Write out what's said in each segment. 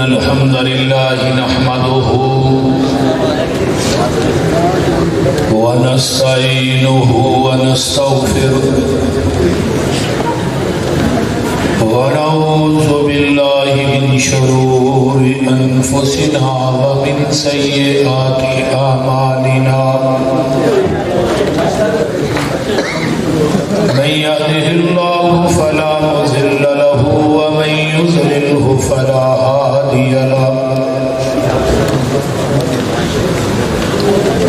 الحمد لله نحمده ونستعينه ونستغفره ونعوذ بالله من شرور أنفسنا ومن سيئات أعمالنا من يهده الله فلا مضل له ومن يضلله فلا هادي له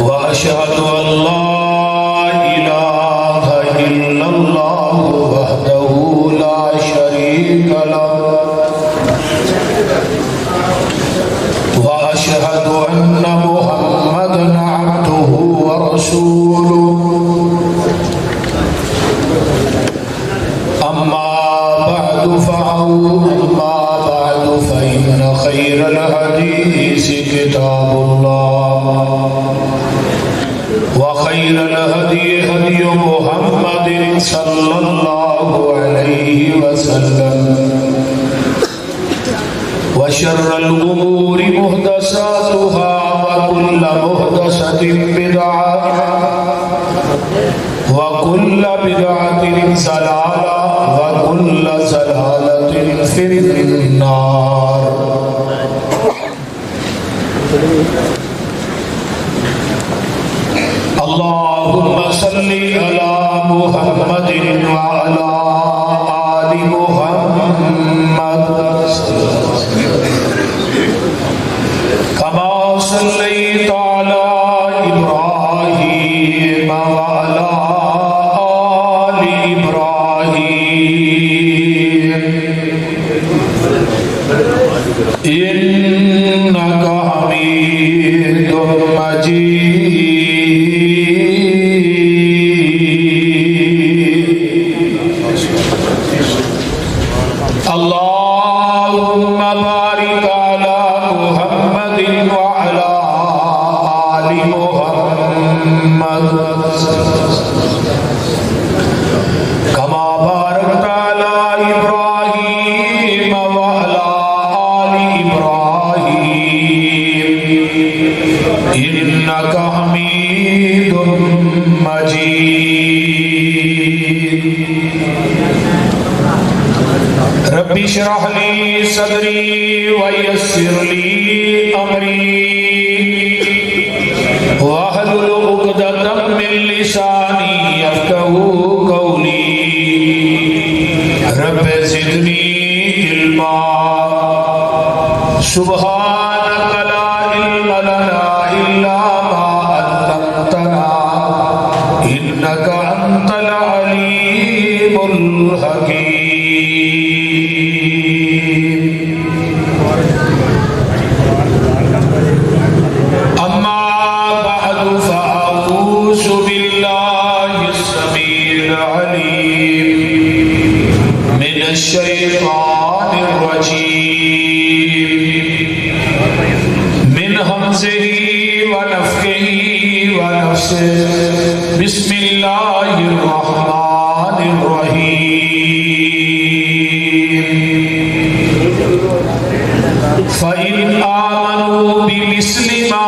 وأشهد أن لا إله إلا الله وحده لا شريك له وأشهد أن محمدا عبده ورسوله أما بعد فإن خير الحديث كتاب الله وخير الهدي هدي محمد صلى الله عليه وسلم وشر الأمور محدثاتها وكل محدثة بدعة وكل بدعة ضلالة وكل ضلالة في النار. اللهم صل على محمد وعلى آل محمد كما صليت على إبراهيم وعلى آل إبراهيم إنك حميد مجيد. اللهم بارك على محمد وعلى آل محمد كما باركت على إبراهيم وعلى آل إبراهيم إنك حميد مجيد. رب اشرح لي صدري ويسر لي أمري واحلل عقدة من لساني يفقهوا قولي رب زدني علما سبحانك لا علم لنا إلا ما علمتنا إنك أنت العليم الحكيم. أما بعد فأعوذ بالله السميع العليم من الشيطان الرجيم من همزه ونفخه ونفسه. بسم الله الرحمن الرحيم. فإن آمنوا بمثل ما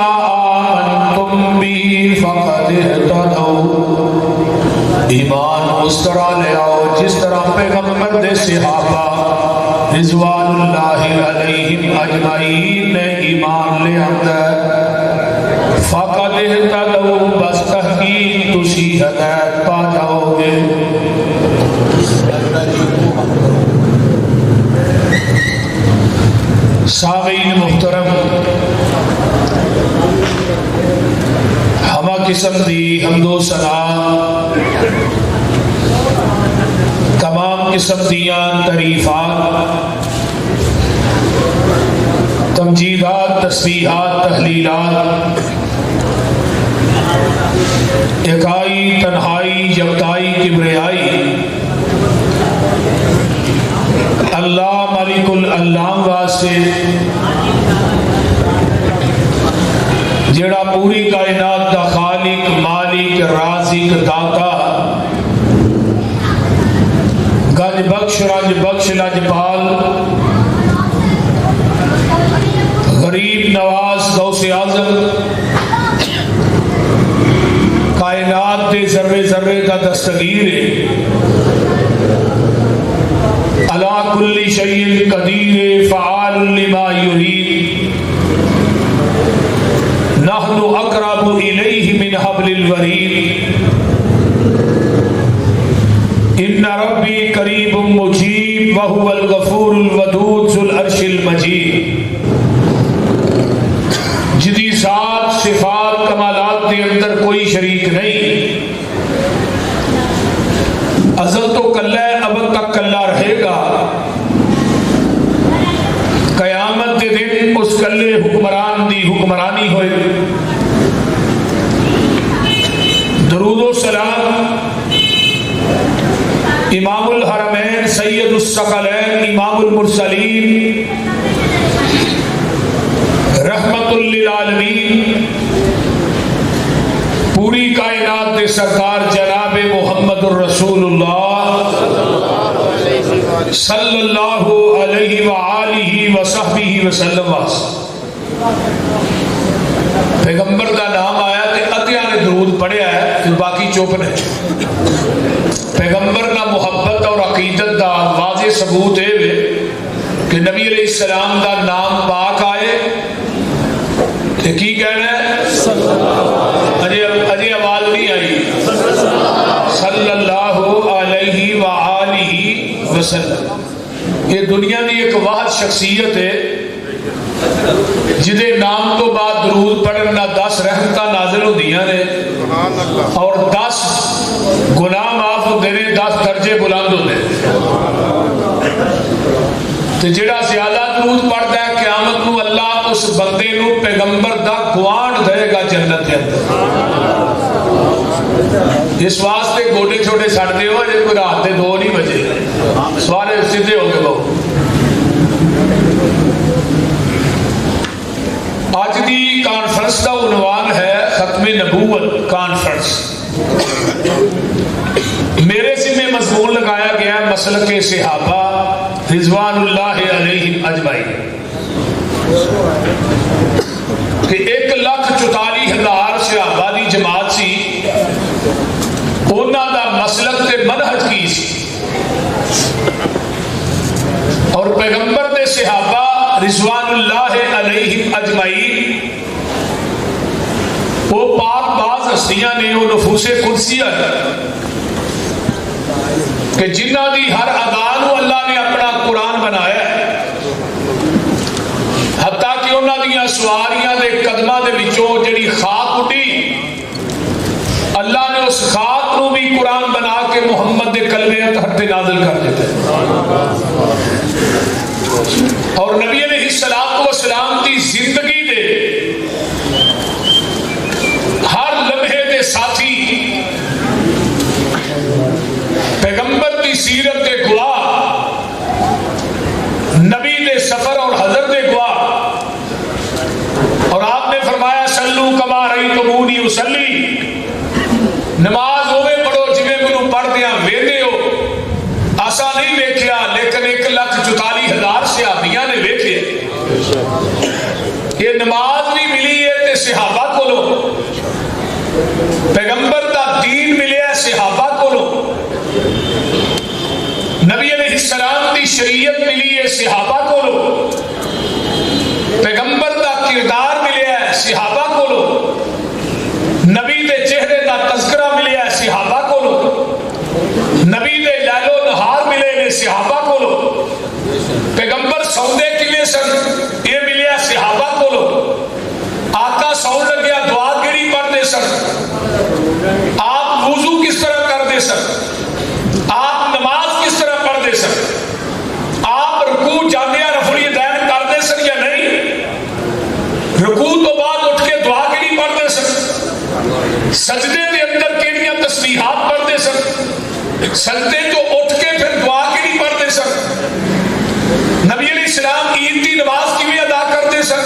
آمنتم به فقد اهتدوا. ایمان اس طرح لے آؤ جس طرح پیغمبر دے صحابہ رضوان اللہ علیہم اجمعین نے ایمان لے آتا ہے. فقد اهتدوا بس تحقیق تسی ہدایت پا جاؤ گے. سامعین محترم، ہما قسم دی حمد و ثنا تمام قسم دیاں تعریفات تمجیدات تسبیحات تحلیلات یکائی تنہائی یکتائی کبریائی اللہ مالک العلام واسطے جڑا پوری کائنات دا خالق مالک رازق داتا گنج بخش رنج بخش لجپال پیر نواز غوث اعظم کائنات کے ذرے ذرے کا دستگیر ہے، علی کل شیء قدیر فعال لما یرید، نحن اقرب الیہ من حبل الورید، ان ربی قریب مجیب وہو الغفور الودود ذو العرش المجید، جدی ذات صفات کمالات کے اندر کوئی شریک نہیں، ازل تو کلہ ہے، ابد تک کلہ رہے گا، قیامت کے دن اس کلے حکمران دی حکمرانی ہوئے۔ درود و سلام امام الحرمین سید الثقلین امام المرسلین رحمت للعالمین پوری کائنات کے سرکار جناب محمد الرسول اللہ صلی اللہ علیہ وآلہ وصحبہ وسلم۔ پیغمبر کا نام آیا تو اتیاں نے درود پڑھیا ہے تو باقی چپ نے۔ پیغمبر نہ محبت اور عقیدت دا واضح ثبوت ہے کہ نبی علیہ السلام دا نام پاک آئے کہ کی کہنا ہے اجے آواز نہیں آئی، صلی اللہ علیہ وآلہ وسلم۔ یہ دنیا کی ایک واحد شخصیت ہے جدے نام تو بعد درود پڑھن نہ 10 رحمتاں نازل ہوندیاں نے اور 10 گناہ معاف ہوندے نے، 10 درجے بلند ہوندے تے جڑا زیادہ درود پڑھدا ہے قیامت نو اللہ اس بندے نو پیغمبر دا گوانڈ دے گا جنت کے اندر۔ اس واسطے گوڈے چھوٹے سڑتے ہو جے کوئی رات دے 2 نہیں بجے سارے سیدھے ہو گئے بہو۔ آج دی کانفرنس کا عنوان ہے ختم نبوت کانفرنس۔ میرے ذمہ مضمون لگایا گیا مسلک صحابہ رضوان اللہ علیہم اجمعین کہ 1,44,000 صحابہ دی جماعت سی، انہاں دا مسلک تے منہج کی سی، اور پیغمبر دے صحابہ رضوان اللہ علیہم اجمعین وہ پاک باز ہستیاں نے، وہ نفوس قدسیہ کہ جنہ دی ہر ادا نو اللہ نے اپنا قرآن بنایا ہے، حتیٰ کہ انہاں دیاں سواریاں دے قدماں دے وچوں جڑی خاک اٹھی اللہ نے اس خاک نو بھی قرآن بنا کے محمد دے کلمے اطہر تے نازل کر دیتے ہیں۔ اور نبی علیہ السلام کی زندگی دے ہر لمحے دے ساتھی پیغمبر کی سیرت کے گواہ، نبی دے سفر اور حضر دے گواہ، اور آپ نے فرمایا صلو کما رأیتمونی اصلی، نماز ہوئے پڑھو جویں مینوں پڑھدیاں ویندے ہو۔ ایسا نہیں ویکھیا لیکن 1,44,000 صحابیاں نے ویکھے۔ یہ نماز بھی ملی ہے تے صحابہ کولوں، پیغمبر دا دین ملیا صحابہ کولوں، نبی علیہ السلام دی شریعت ملی ہے صحابہ کولوں، پیغمبر دا کردار ملیا ہے صحابہ کولوں، نبی دے چہرے دا تذکرہ ملیا ہے صحابہ کولوں، نبی دے لیل و نہار ملے نے صحابہ کولوں، پیغمبر سوندے کنے سن یہ ملیا صحابہ کولوں، آقا سون لگیا دعا کیڑی پڑھدے سن، آپ وضو کس طرح کردے سن، آپ نماز کس طرح پڑھدے سن، آپ رکوع جاندیاں رفع الیدین کردے سن یا نہیں، رکوع تو بعد اٹھ کے دعا کیڑی پڑھدے سن، سجدے دے اندر کیڑیاں تسبیحات پڑھدے سن، سجدے تو اٹھ کے پھر دعا کیڑی پڑھدے سن، نبی علیہ السلام عید کی نماز کیویں ادا کرتے سن،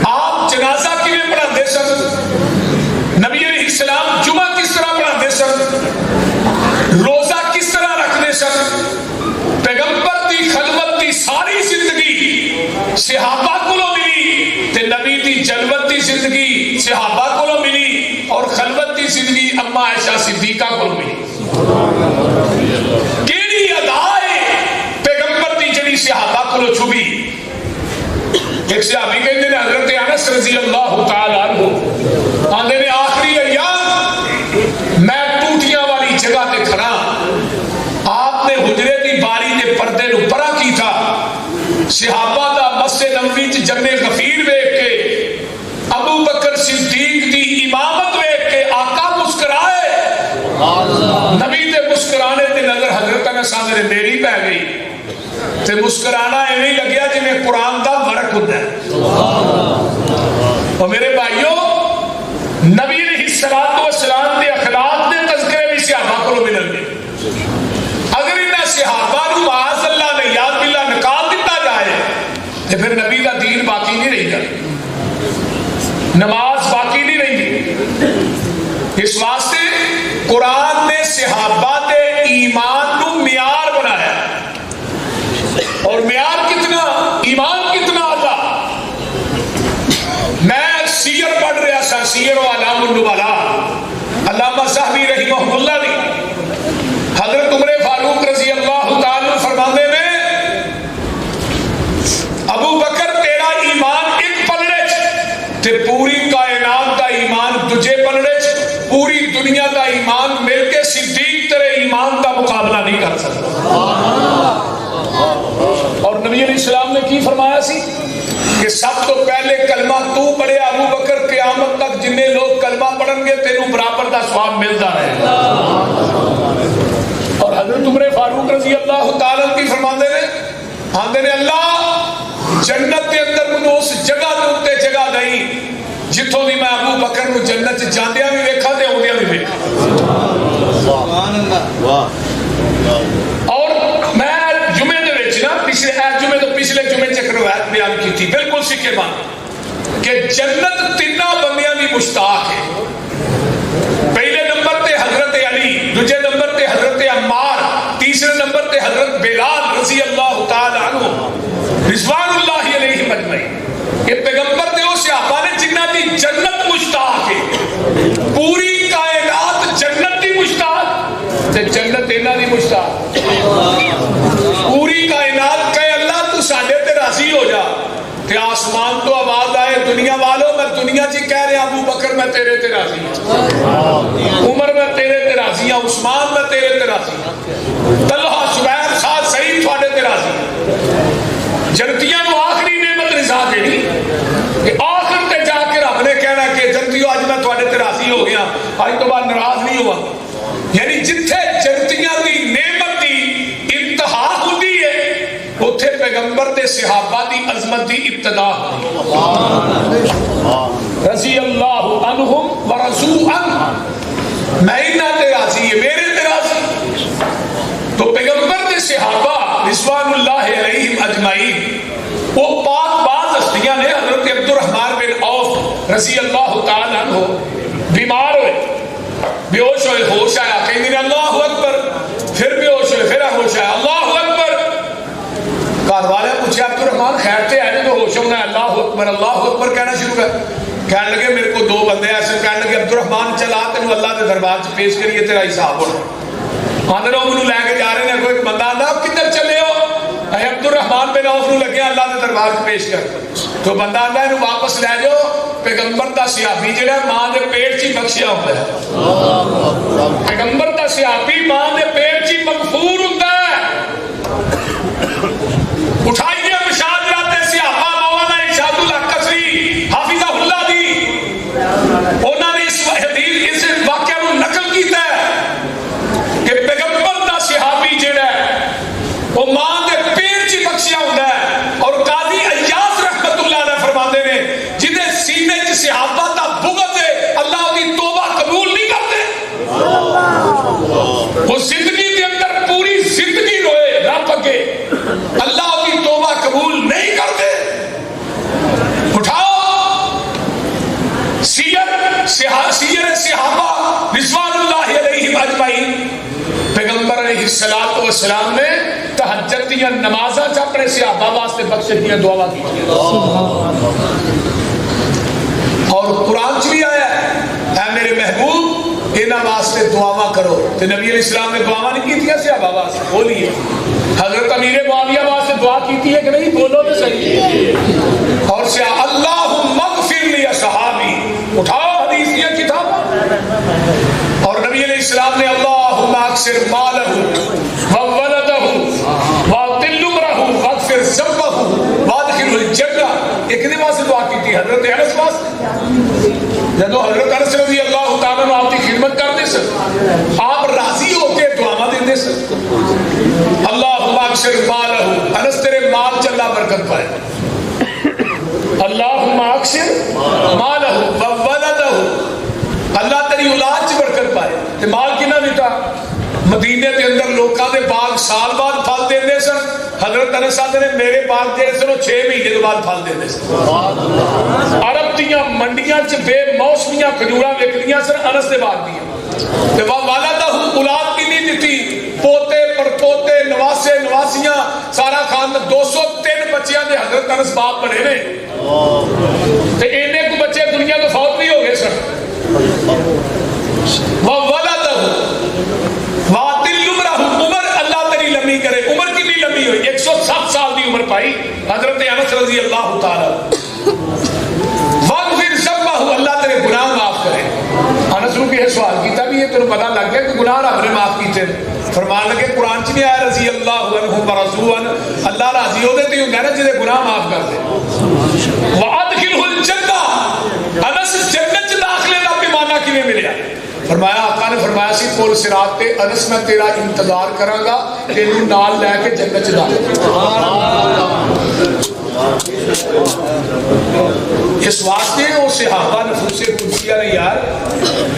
آپ جنازہ کیویں پڑھاندے سن، نبی علیہ السلام جمعہ کس طرح پڑھاندے سن، روزہ کس طرح رکھتے سن۔ پیغمبر دی خدمت دی ساری زندگی صحابہ کو ملی، صدیقہ کو ملی. کیڑی ادا ہے پیغمبر دی جڑی صحابہ کو چھبی. ایک صحابی کہتے ہیں حضرت انس رضی اللہ تعالی عنہ آندے نے آخری ایام میں ٹوٹیاں والی جگہ تے کھڑا, آپ نے حجرے دی باری دے پردے نو پرا کیتا, صحابہ دا مسجد نبوی چ جمع غفیر ویکھ کے ابو بکر صدیق دی امامت ویکھ کے آقا مسکرائے. نبی دے مسکرانے تے نظر حضرت انس آندے میری پہ گئی تے مسکرانا ایویں لگیا جویں قرآن دا ورق ہوندا ہے. اور میرے بھائیو نبی علیہ الصلوۃ والسلام دے اخلاق دے تذکرے بھی صحابہ کو ملن گے. اگر انہاں صحابہ نو معاذ اللہ نے یاد باللہ نکال دیتا جائے تے پھر نبی دا دین باقی نہیں رہے گا, نماز باقی نہیں رہے گی. اس واسطے قرآن نے صحابہ دے ایمان نو معیار بنایا, اور معیار کتنا, ایمان کتنا آتا. میں سیر پڑھ رہا سا, سیر و اعلام النبلاء, علامہ صاحبی رحمہ اللہ نے حضرت عمر فاروق رضی اللہ تعالی فرماندے نے ابو بکر تیرا ایمان ایک پلڑے چ تے پوری کائنات دا ایمان دجے پلڑے چ, پوری دنیا دا ایمان مل کے صدیق تیرے ایمان دا مقابلہ نہیں کر سکتا. اور نبی علیہ السلام نے کی فرمایا سی کہ سب تو پہلے کلمہ تو پڑھے ابو بکر, قیامت تک جننے لوگ کلمہ پڑھیں گے تینوں برابر دا ثواب ملتا رہے گا. اور حضرت عمر فاروق رضی اللہ تعالیٰ کی فرماندے نے آندے نے اللہ جنت کے اندر مجھے اس جگہ دے اوتے جگہ نہیں جتھوں دی میں ابو بکر نو جنت جاندیاں بھی ویکھا تے اوندیاں بھی ویکھا. سبحان اللہ. اور میں جمعے دے وچ نا پچھلے جمعے تو پچھلے جمعے چ روایت بیان کی تھی بالکل سکے بات کہ جنت تیناں بندیاں دی مشتاق ہے. پہلے نمبر تے حضرت علی, دوسرے نمبر تے حضرت عمار, تیسرے نمبر تے حضرت بلال رضی اللہ تعالی عنہ رضوان اللہ علیہ اجمعین. یہ پیغمبر تے او صحابہ نے جنہاں دی جنت مشتاق ہے, پوری کائنات جنت دی مشتاق تے جنت انہاں دی مشتاق. پوری کائنات کہے اللہ تو ساڈے تے راضی ہو جا, تے آسمان تو آواز آئے دنیا والوں میں دنیا جی کہہ رہے ابو بکر میں تیرے تے راضی ہوں, عمر میں تیرے تے راضی ہوں, عثمان میں تیرے تے راضی ہوں, طلحہ زبیر سعد سعید تھوڑے تے راضی ہوں. جنتیاں نو آخری نعمت رضا دینی کہ آخر تے جا کے رب نے کہنا کہ جنتیوں اج میں تھوڑے تے راضی ہو گیا, اج تو بعد ناراض نہیں ہوا. یعنی جتھے جنتیاں دی نعمت دی انتہا ہوندی ہے اوتھے پیغمبر تے صحابہ دی عظمت دی ابتدا ہوندی. رضی اللہ عنہم ورضوا عنہ, میں انہاں تے راضی ہے میرے تے راضی. تو پیغمبر تے صحابہ رضوان اللہ علیہم اجمعین وہ پاک باز ہستیاں نے. حضرت عبد الرحمن بن عوف رضی اللہ تعالی عنہ بیمار ہوئے, بے ہوش ہوئے, ہوش آیا, کہیں اللہ اکبر, پھر بے ہوش ہوئے, پھر ہوش آیا, اللہ اکبر. گھر والے پوچھا عبد الرحمن خیر تے ہے تو ہوش ہونا ہے, اللہ اکبر کہنا شروع کر. کہنے لگے میرے کو دو بندے ایسے, کہنے لگے عبد الرحمن چلا تینوں اللہ کے دربار سے پیش کریے تیرا حساب ہونا. آندے نو منو لے کے جا رہے ہیں, کوئی بندہ آندا کدھر چلے ہو, اے عبد الرحمن بن عوف نو لگے اللہ کے دربار سے پیش کر. تو بندہ آندا اینو واپس لے جاؤ, پیغمبر دا صحابی جڑا ماں دے پیٹ چ بخشیا ہوندا ہے. پیغمبر دا صحابی ماں دے پیٹ چ مغفور ہوندا ہے. اٹھائیے مشاجرات صحابہ مولانا ارشاد الحق قصری حافظہ اللہ دی, انہاں نے اس حدیث اس واقعہ کو نقل کیتا ہے کہ پیغمبر دا صحابی جڑا ہے وہ ماں دے پیٹ چ بخشیا ہوندا ہے. اور قاضی ایاز رحمت اللہ علیہ فرماندے نے جدے سینے چ صحابہ دا بغض ہے اللہ دی توبہ قبول نہیں کرتے. وہ زندگی کے اندر پوری زندگی روئے رب اگے, اللہ کی توبہ قبول نہیں کرتے. اٹھاؤ سیر صحابہ رضوان اللہ علیہم اجمعین. پیغمبر علیہ الصلوۃ والسلام نے تہجد دی نمازاں چ اپنے صحابہ واسطے بخشش دی دعا کی. اور قرآن چ بھی آیا ہے, اے میرے محبوب انہاں واسطے دعاواں کرو. تے نبی علیہ السلام نے دعاواں نہیں کیتیاں صحابہ واسطے؟ بولیے. حضرت امیر معاویہ واسطے دعا کیتی ہے کہ نہیں؟ بولو تو صحیح. اور اللہم اغفر لی اصحابی، اٹھاؤ حدیث کی کتاب. اور نبی علیہ السلام نے اللہم اکثر مالہ وولدہ واطل عمرہ واغفر ذنبہ وادخلہ الجنہ. ایک دن واسطے دعا کی تھی حضرت انس واسطے. جب حضرت انس رضی اللہ تعالیٰ عنہ آپ کی خدمت کرتے سر، آپ راضی ہو کے دعا دیتے سر. اللہم اکثر مالہ، انس تیرے مال چلا برکت پائے. اللہم اکثر مالہ وولدہ، اللہ تیری اولاد چ برکت پائے. تے مال کنا دیتا؟ مدینے دے اندر لوکاں دے باغ سال بعد پھل دیندے سن. حضرت انس صاحب نے میرے باغ جڑے سن 6 مہینے کے بعد پھل دیندے سن. عرب دیاں منڈیاں چ بے موسمیاں کھجوراں وکدیاں سن انس دے باغ دیاں. تے والدہ اولاد کینی دتی؟ پوتے پڑپوتے نواسے نواسیاں سارا خاندان 203 بچیاں دے حضرت انس باپ بنے نے. تے اینے کو بچے دنیا تو فوت نہیں ہو گئے سن. وولدہ واطل عمرہ، عمر اللہ تیری لمبی کرے. عمر کتنی لمبی ہوئی؟ 107 سال دی عمر پائی حضرت انس رضی اللہ تعالی. واغفر ذنبہ، اللہ تیرے گناہ معاف کرے. انس نے یہ سوال کیتا بھی یہ تمہیں پتہ لگ گیا کہ گناہ رب نے معاف کیتے؟ فرمان لگے قرآن چ نہیں آیا رضی اللہ عنہم ورضوا عنہ، اللہ راضی ہو دے تے ہوندا نا جے گناہ معاف کر دے. وادخلہ الجنہ، انس جنت چ داخلے دا پیمانہ کیویں ملیا؟ فرمایا آقا نے فرمایا سی پل صراط تے انس میں تیرا انتظار کراں گا تینوں نال لے کے جنت چ داخل. اس واسطے وہ صحابہ نفوس قدسیہ نے یار،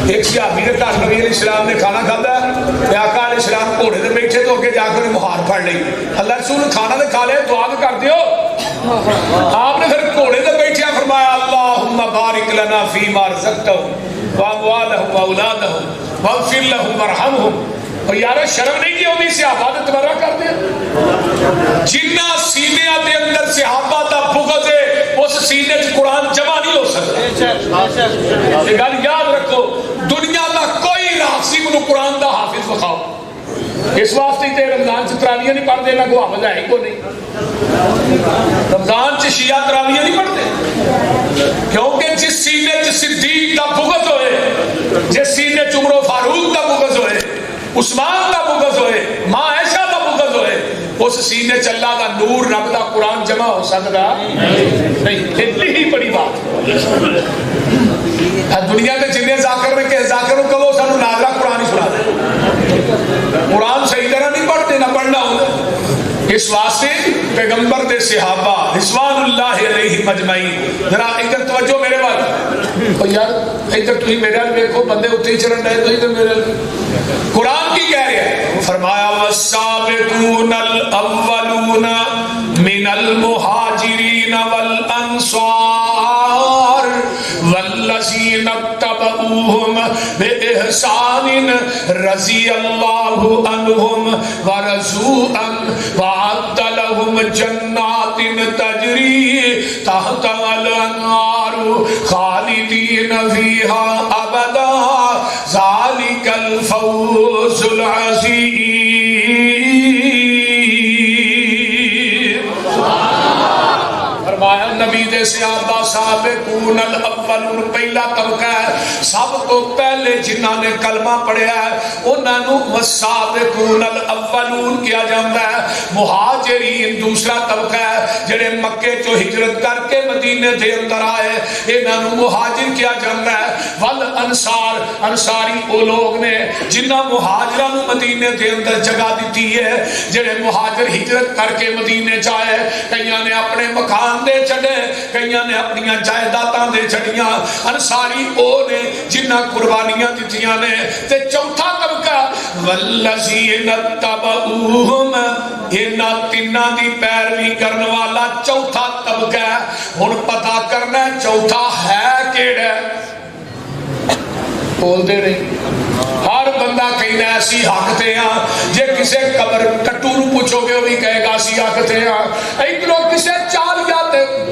ایک صحابی نے گھر نبی علیہ السلام نے کھانا کھادا ہے، آقا علیہ السلام گھوڑے تے بیٹھے تو اگے جا کے مہار پھڑ لئی. اللہ رسول کھانا تے کھا لیا، دعا تو کر دیو. آپ نے پھر گھوڑے تے بیٹھیا فرمایا اللہم بارک لنا فیما رزقتہم واموالہم واولادہم واغفر لہم وارحمہم. اور یار شرم نہیں کی ہوتی صحابہ نے تبرہ کر دیا؟ جنہ سینیاں دے اندر صحابہ دا بغض ہے اس سینے چ قرآن جمع نہیں ہو سکتا. یہ گل یاد رکھو، دنیا دا کوئی حافظ کو قرآن دا حافظ بخاؤ. اس واسطے تے رمضان چ تراویح نہیں پڑھتے، نہ کوئی حافظ ہے ہی کو نہیں. رمضان چ شیعہ تراویح نہیں پڑھتے کیونکہ جس سینے چ صدیق دا بغض ہوئے، جس سینے چ عمر فاروق دا بغض ہوئے، عثمان دا بغض ہوئے، ماں عائشہ دا بغض ہوئے، اس سینے چ اللہ دا نور رب دا قرآن جمع ہو سکتا نہیں. اتنی ہی بڑی بات. دنیا کے جنہیں ذاکر میں کہ ذاکر کو کہو سانو ناظرہ قرآن ہی سنا دے. قرآن صحیح طرح نہیں پڑھتے، نہ پڑھنا ہوگا. اس واسطے پیغمبر دے صحابہ رضوان اللہ علیہ مجمعین. ذرا ادھر توجہ میرے بات. یار ادھر تھی میرے دیکھو بندے اتنے ہی چڑھن رہے تو میرے قرآن کی کہہ رہے ہیں. فرمایا والسابقون الاولون من المہاجرین والانصار والذین اتبعوہم بإحسان رضی اللہ عنہم ورضوا عنہ وأعد لهم جنات تجری تحت الأنہار خالدین فیہا ابدا ذالک الفوز العظیم. نبی دے صحابہ سابقون الاولون پہلا طبقہ ہے، سب تو پہلے جنہاں نے کلمہ پڑھیا ہے انہاں نوں سابقون الاولون کیا جاتا ہے. مہاجرین دوسرا طبقہ ہے، جڑے مکے چوں ہجرت کر کے مدینے دے اندر آئے انہاں نوں مہاجر کیا جاتا ہے. والانصار، انصاری وہ لوگ نے جنہاں مہاجراں نوں مدینے دے اندر جگہ دیتی ہے، جڑے مہاجر ہجرت کر کے مدینے جائے، کئیاں نے اپنے مکان دے چھڑے، کئیاں نے اپنی جائیداداں دے چھڑیاں. انصاری او نے جنہاں قربانیاں دتیاں نے. تے چوتھا طبقہ والذین اتبعوہم، انہاں تیناں دی پیروی کرن والا چوتھا طبقہ ہے. ہن پتہ کرنا ہے چوتھا ہے کیڑا؟ بولتے نہیں. ہر بندہ کہنا اسی حق تے ہاں. جے کسے قبر کٹو نو پوچھو گے وہ بھی کہے گا اسی حق تے ہاں. ادھروں کسے چال یا تے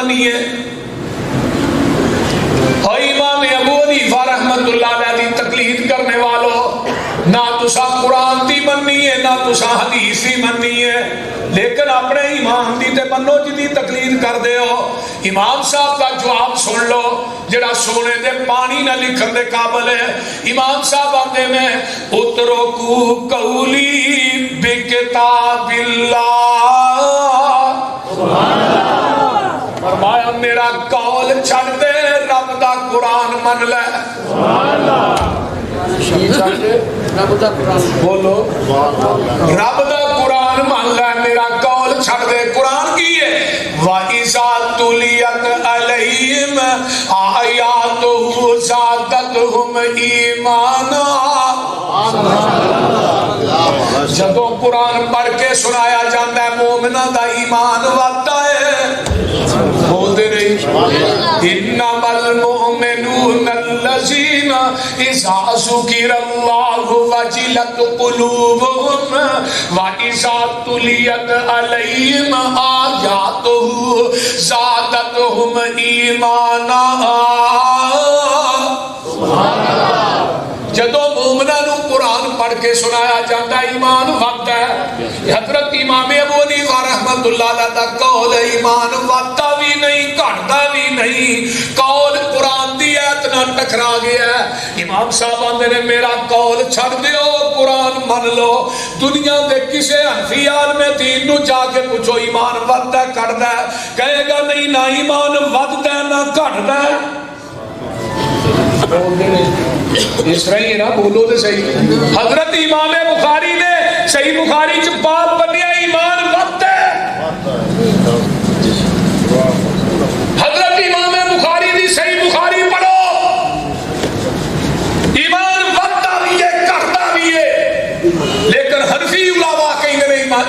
منیے. اور امام ابو حنیفہ رحمتullah علیہ دی تقلید کرنے والو نہ تسا قرآن دی مننی ہے نہ تسا حدیث دی مننی ہے, لیکن اپنے امام دی تے منو جی تقلید کر دے ہو. امام صاحب کا جواب سن لو جڑا سونے دے پانی نہ لکھن دے قابل ہے. امام صاحب آتے میں اترکو قولی بکتاب اللہ, فرمایا میرا قول چھڑ دے رب دا قرآن من لے. بولو رب دا قرآن مان لے, میرا قول چھڑ دے. قرآن کی ہے وَإِذَا تُلِيَتْ عَلَيْهِمْ آيَاتُهُ زَادَتْهُمْ إِيمَانًا. جدوں قرآن پڑھ کے سنایا جاتا ہے مومنہ دا ایمان وعدہ ہے. بولتے نہیں انما المؤمنون الذين اذا ذكر الله وجلت قلوبهم واذا تليت عليهم آياته زادتهم ایمانا. جدو مومنہ نو قرآن پڑھ کے سنایا جاتا ہے ایمان وعدہ ہے. حضرت امام ابو حنیفہ رحمتullah علیہ دا قول ہے ایمان وعدہ بھی نہیں گھٹتا بھی نہیں. قول قرآن دی ایت نال ٹکرا گیا ہے. امام صاحب آندے نے میرا قول چھڑ دیو قرآن من لو. دنیا دے کسے حنفی عالم دین نو جا کے پوچھو ایمان وعدہ گھٹدا ہے, کہے گا نہیں نہ ایمان وعدہ ہے نہ گھٹدا ہے. اس طرح ہی ہے نا, بولو تو صحیح. حضرت امام بخاری نے صحیح بخاری چ باب بنیا ایمان وقت ہے. حضرت امام بخاری دی صحیح بخاری پڑھو, ایمان وقت بھی ہے کرتا بھی ہے. لیکن حنفی علماء کہیں گے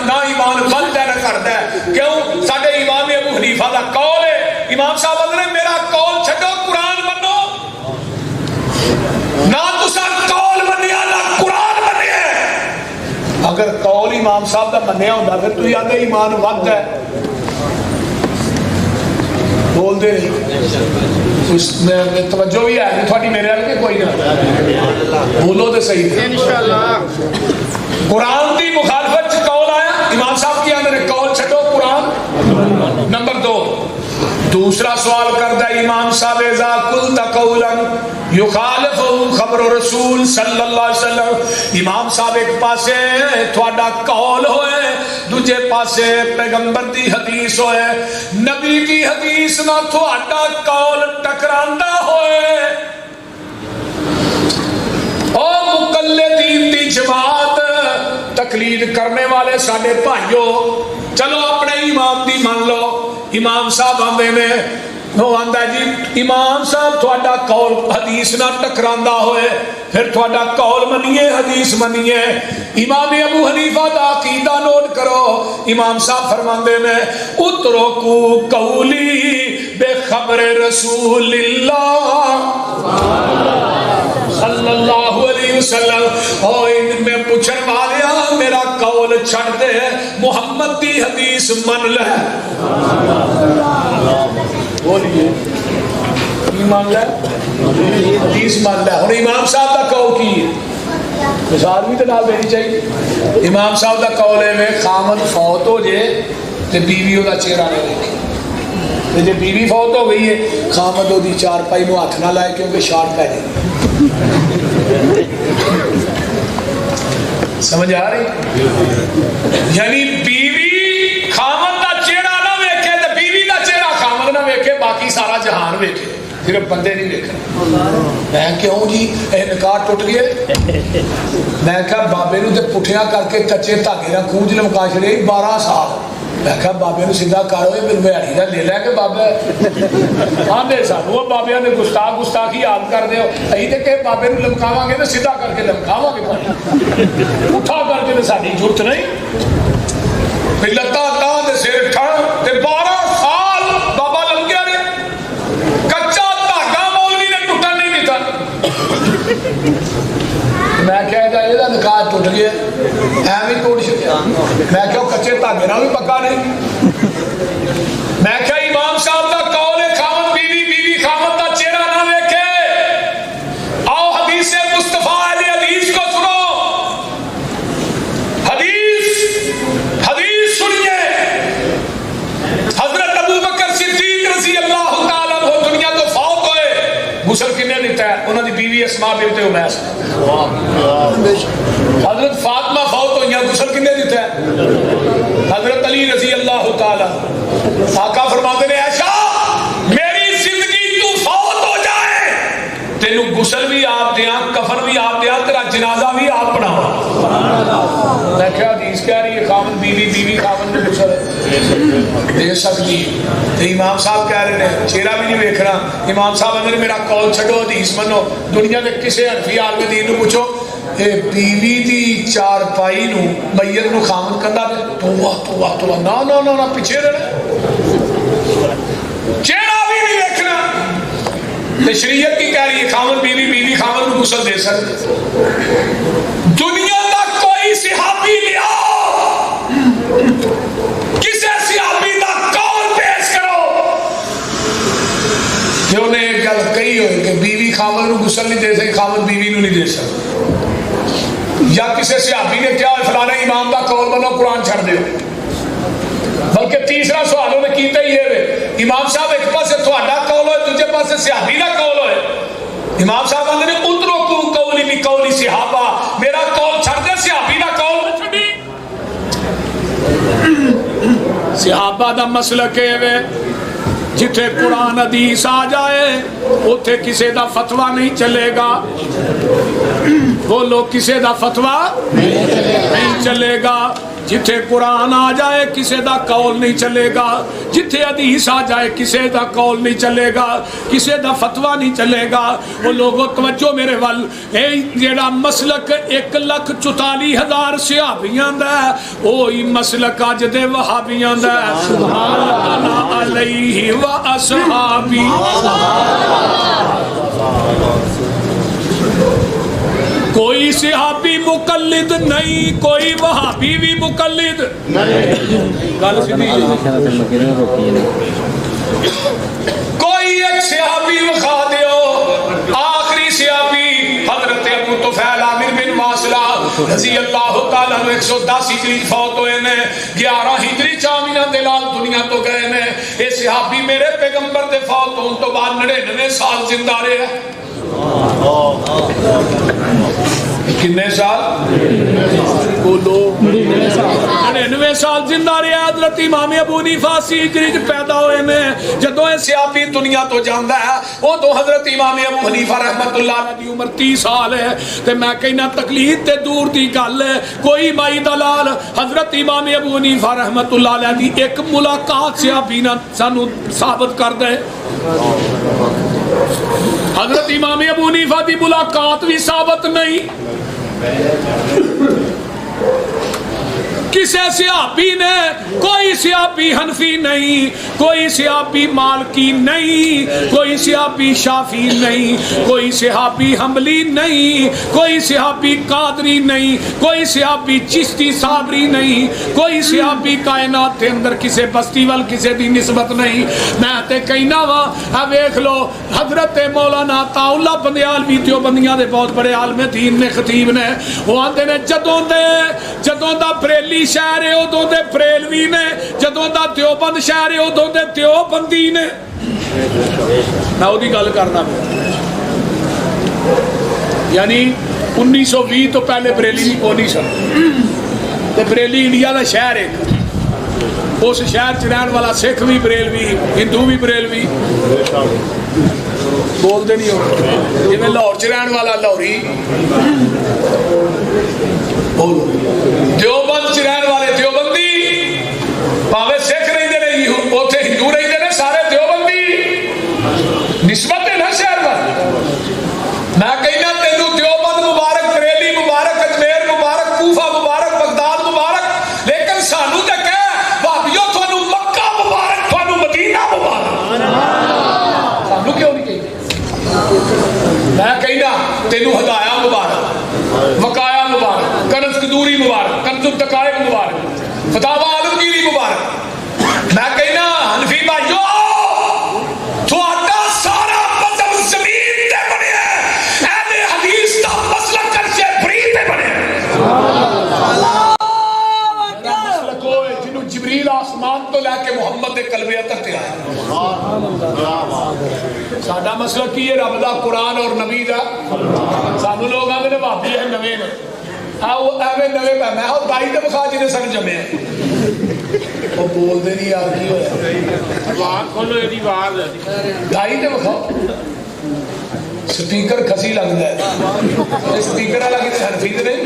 نہ ایمان وقت ہے نہ کرتا ہے. کیوں؟ ساڈے امام ابو حنیفہ دا قول ہے. امام صاحب نے میرا قول چھڈو قرآن منو. نہ تسا قول منیا نہ قرآن منیا. اگر قول امام صاحب دا منیا ہوتا پھر تو آدھے ایمان وقت ہے. بول دے نہیں اس میں توجہ بھی ہے تھوڑی میرے حال کے کوئی نہ بولو تو صحیح. قرآن دی مخالفت قول آیا امام صاحب کی اندر قول چھٹو قرآن. نمبر 2 دوسرا سوال کردہ امام صاحب اذا قلت قولا یخالف خبر رسول صلی اللہ علیہ وسلم. امام صاحب ایک پاسے تھوڑا قول ہوئے دوجے پاسے پیغمبر دی حدیث ہوئے. نبی دی حدیث نہ تھوڑا قول ٹکراندہ ہوئے. او مقلدین دی جماعت تقلید کرنے والے ساڈے بھائیو چلو اپنے امام دی مان لو. امام صاحب آندے نے وہ آندا جی امام صاحب تھوڑا قول حدیث نہ ٹکراندا ہوئے پھر تھوڑا قول منیے حدیث منیے. امام ابو حنیفہ دا عقیدہ نوٹ کرو. امام صاحب فرماندے نے اترکو قولی بے خبر رسول اللہ صلی اللہ علیہ وسلم. اور ان میں پوچھن والیا میرا قول چھڑ دے محمد دی حدیث من لے. بولیے ایمان لے حدیث مان لے. اور امام صاحب دا قول کی مثال بھی تو نال دینی چاہیے. امام صاحب دا قول ہے میں خامد فوت ہو جائے تے بیوی دا چہرہ نہ دیکھے. جی بیوی فوت ہو گئی ہے خامد دی چار پائی نو ہاتھ نہ لائے کیونکہ شارٹ پہ جائے. سمجھ آ رہی؟ یعنی بیوی خامد دا چہرہ نہ ویکھے تے بیوی دا چہرہ خامد نہ ویکھے باقی سارا جہان ویکھے صرف بندے نہیں ویکھنا. میں کیوں جی اے نکاح ٹوٹ گئے. میں کہا بابے نو تے پٹھیاں کر کے کچے دھاگے نال کونج لمکا چھڑے 12 سال. میں کہا بابے نو سیدھا کرو یہ بہاڑی کا لے لے کے بابا آدھے سانو وہ بابیا نے گستاخی یاد کر دو. اہی تو کہ بابے نو لمکاواں گے تو سیدھا کر کے لمکاواں گے اٹھا کر کے تو ساری ضرورت نہیں. پھر لتاں تاں تے سر ٹھن تے 12 سال بابا لمکیا رہے. کچا دھاگا مولوی نے ٹوٹن نہیں دیتا. میں کہہ گا یہ نکاح ٹوٹ گیا ایویں ٹوٹ چکا. میں کہ کچے دھاگے نال بھی پکا نہیں. میں کہا امام صاحب کا قول ہے خامد بیوی بیوی خامد کا چہرہ نہ دیکھے. آؤ حدیث مصطفیٰ علی حدیث کو سنو. حدیث سنیے. حضرت ابو بکر صدیق رضی اللہ تعالیٰ عنہ دنیا تو فوت ہوئے. غسل کنے دیتا ہے؟ انہوں نے بیوی اسماء بنت امیس. حضرت فاطمہ فوت ہوئی ہیں, غسل کنے دیتا ہے؟ حضرت علی رضی اللہ تعالیٰ. آقا فرماتے ہیں عائشہ میری زندگی تو فوت ہو جائے تینوں غسل بھی آپ دیاں, کفن بھی آپ دیاں, تیرا جنازہ بھی آپ پڑھاواں. میں کیا حدیث کہہ رہی ہے خامد بیوی بیوی خامد میں غسل دے سکتی. امام صاحب کہہ رہے ہیں چہرہ بھی نہیں دیکھنا. امام صاحب اندر میرا قول چھڈو حدیث منو. دنیا کے کسی حنفی عالم دین نو پوچھو بیوی دی چار پائی نو میت نو خامد کندا دے توبہ توبہ توبہ نا نا نا نا پیچھے رہنا. چہرہ بھی نہیں دیکھنا. شریعت کی کہہ رہی ہے خامد بیوی بیوی خامد نو غسل دے سکتے. دنیا کا کوئی صحابی لیا کسی صحابی کا قول پیش کرو کہ انہیں ایک گل کہی ہوئی کہ بیوی خامد نو غسل نہیں دے سکتی, خامد بیوی نو نہیں دے سکتی. یا کسی صحابی نے کیا فلانا امام کا قول بنو قرآن چھڑ دے. بلکہ تیسرا سوال انہیں کیتا ہی ہے امام صاحب ایک پاسے تہاڈا قول ہوئے دوسرے پاسے صحابی کا قول ہوئے. امام صاحب کہتے ہیں اترکو قولی بھی قولی صحابہ, میرا قول چھڑ دے صحابی کا قول نہ چھڑی. صحابہ دا مسلک ہے جتھے قرآن حدیث آ جائے اتھے کسی دا فتویٰ نہیں چلے گا. بولو کسی دا فتویٰ نہیں چلے گا. جتھے قرآن آ جائے کسی دا قول نہیں چلے گا. جتھے حدیث آ جائے کسی دا قول نہیں چلے گا, کسی دا فتویٰ نہیں چلے گا. وہ لوگوں توجہ میرے وال اے جیڑا مسلک 1,44,000 صحابیاں دا ہے وہی مسلک اج دے وہابیاں دا ہے. انا علیہ و اصحابی. کوئی صحابی مقلد نہیں, کوئی وہابی بھی مقلد کوئی ایک صحابی وکھا دیو. آخری صحابی حضرت ابو طفیل عامر بن واصلہ رضی اللہ تعالیٰ عنہ 110 ہجری فوت ہوئے نے, 11 ہجری چامینہ دلال دنیا تو گئے نے. یہ صحابی میرے پیغمبر دے فوت ہون تو بعد 99 سال زندہ رہے. کتنے سال؟ بولو 99 سال زندہ رہے. حضرت امام ابو حنیفہ 80 ہجری پیدا ہوئے نے. جدوں یہ صحابی دنیا تو جاندا ہے وہ تو حضرت امام ابو حنیفہ رحمت اللہ علیہ دی عمر 30 سال ہے. تے میں کہنا تقلید تے دور دی گل ہے. کوئی مائی دلال حضرت امام ابو حنیفہ رحمت اللہ علیہ دی ایک ملاقات صحابی نہ سانو ثابت کر دے. حضرت امام ابو حنیفہ دی ملاقات بھی ثابت نہیں. کسی صحابی نے, کوئی صحابی حنفی نہیں, کوئی صحابی مالکی نہیں, کوئی صحابی شافعی نہیں, کوئی صحابی حنبلی نہیں, کوئی صحابی قادری نہیں, کوئی صحابی چشتی صابری نہیں, کوئی صحابی کائنات کے اندر کسی بستی وال کسی دی نسبت نہیں. میں تے کہنا وا ویکھ لو حضرت مولانا عطا اللہ بندیال بھی دیوبندیاں دے بہت بڑے عالم دین نے خطیب نے. وہ آندے نے جدوں دا بریلی شہر ہے ادوں دے بریلوی نے, جدوں دا دیوبند شہر ہے ادوں دے دیوبندی نے. میں وہی گل کرنا یعنی 1920 تو پہلے بریلی بھی کون نہیں سن. بریلی انڈیا کا شہر ہے. اس شہر چ رہن والا سکھ بھی بریلوی, ہندو بھی بریلوی. بولتے نہیں ہو جی لاہور چ رہن والا لاہوری, دیوبند چ رہن والے دیوبندی, پاوے سکھ رہتے نے اتنے ہندو رہتے نے, سارے دیوبندی نسبت ہے نا شہر کا. میں کہنا تینوں دیوبند مبارک, بریلی مبارک, اجمیر مبارک, کوفہ مبارک, بغداد مبارک, لیکن سانو تے کہہ بھابیو تھانو مکہ مبارک, تھانو مدینہ مبارک. سانو کیوں نہیں کہتے؟ میں کہنا تینوں ہدایہ مبارک, وقایا مبارک, کنز قدوری مبارک, کنز الدقائق مبارک, فتاوی عالمگیری مبارک. میں کہنا مسئلہ کی ہے رب دا قرآن اور نبی دا سانو لوگ آتے نے بھابی ہے نوے نے ایویں نوے پہ میں اور دائی تے بخا جی نے سن جمے وہ بول دے نہیں یار کی ہویا آواز کھولو ایڈی آواز دائی تے بخا سپیکر کھسی لگتا ہے سپیکر والا کسی حنفی تے نہیں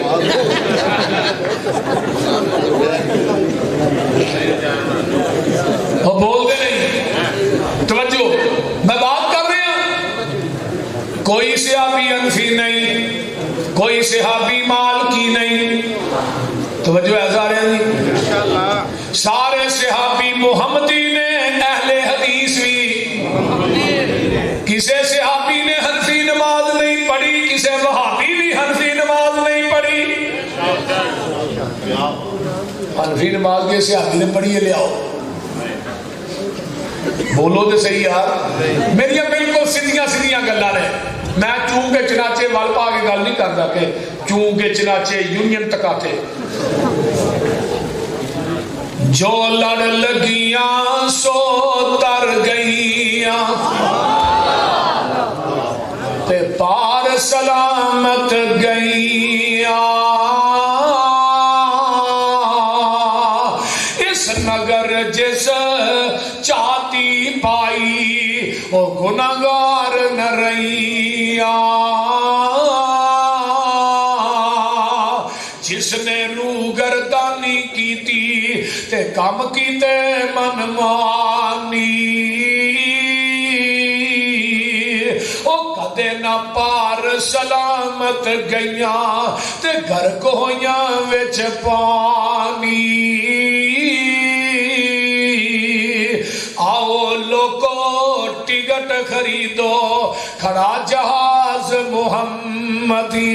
وہ بول دے نہیں توجہ میں بات کر رہے ہیں کوئی صحابی حنفی نہیں کوئی صحابی مالکی نہیں توجہ ہے سارے جی سارے صحابی محمدی نے اہل حدیث بھی کسے صحابی نے حنفی نماز نہیں پڑھی کسے وہابی بھی حنفی نماز نہیں پڑھی حنفی نماز کے صحابی نے پڑھی ہے لے آؤ بولو تو صحیح یار میری بالکل سیدھیاں سیدھیاں گلاں نے میں چونکہ چنانچے وال پا کے گل نہیں کرتا کہ چونکہ چنانچے یونین تک آتے جو لڑ لگیاں سو تر گئیاں تے پار سلامت گئیاں اس نگر جس چاہتی پائی او گناہگار نہ رہیاں جس نے روح گردانی کیتی تے کم کیتے من مانی او کدے نہ پار سلامت گئیاں تے گھر کو ہویاں وچ پانی آؤ لوگو ٹکٹ خریدو کھڑا جہاز محمدی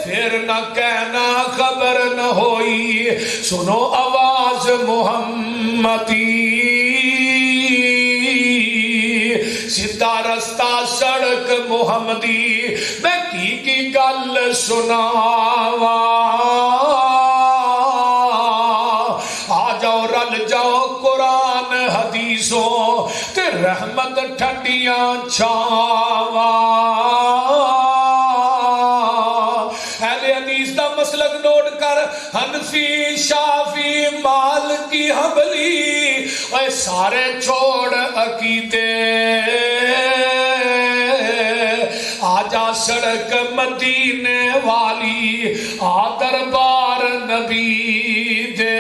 پھر نہ کہنا خبر نہ ہوئی سنو آواز محمدی سیدھا رستہ سڑک محمدی میں کی گل سناواں قرآن حدیثوں تے رحمت ٹھنڈیاں چھاواں اہل حدیث دا مسلک نوٹ کر حنفی شافی مالکی حنبلی اے سارے چھوڑ عقیدے آجا سڑک مدینے والی آ دربار نبی دے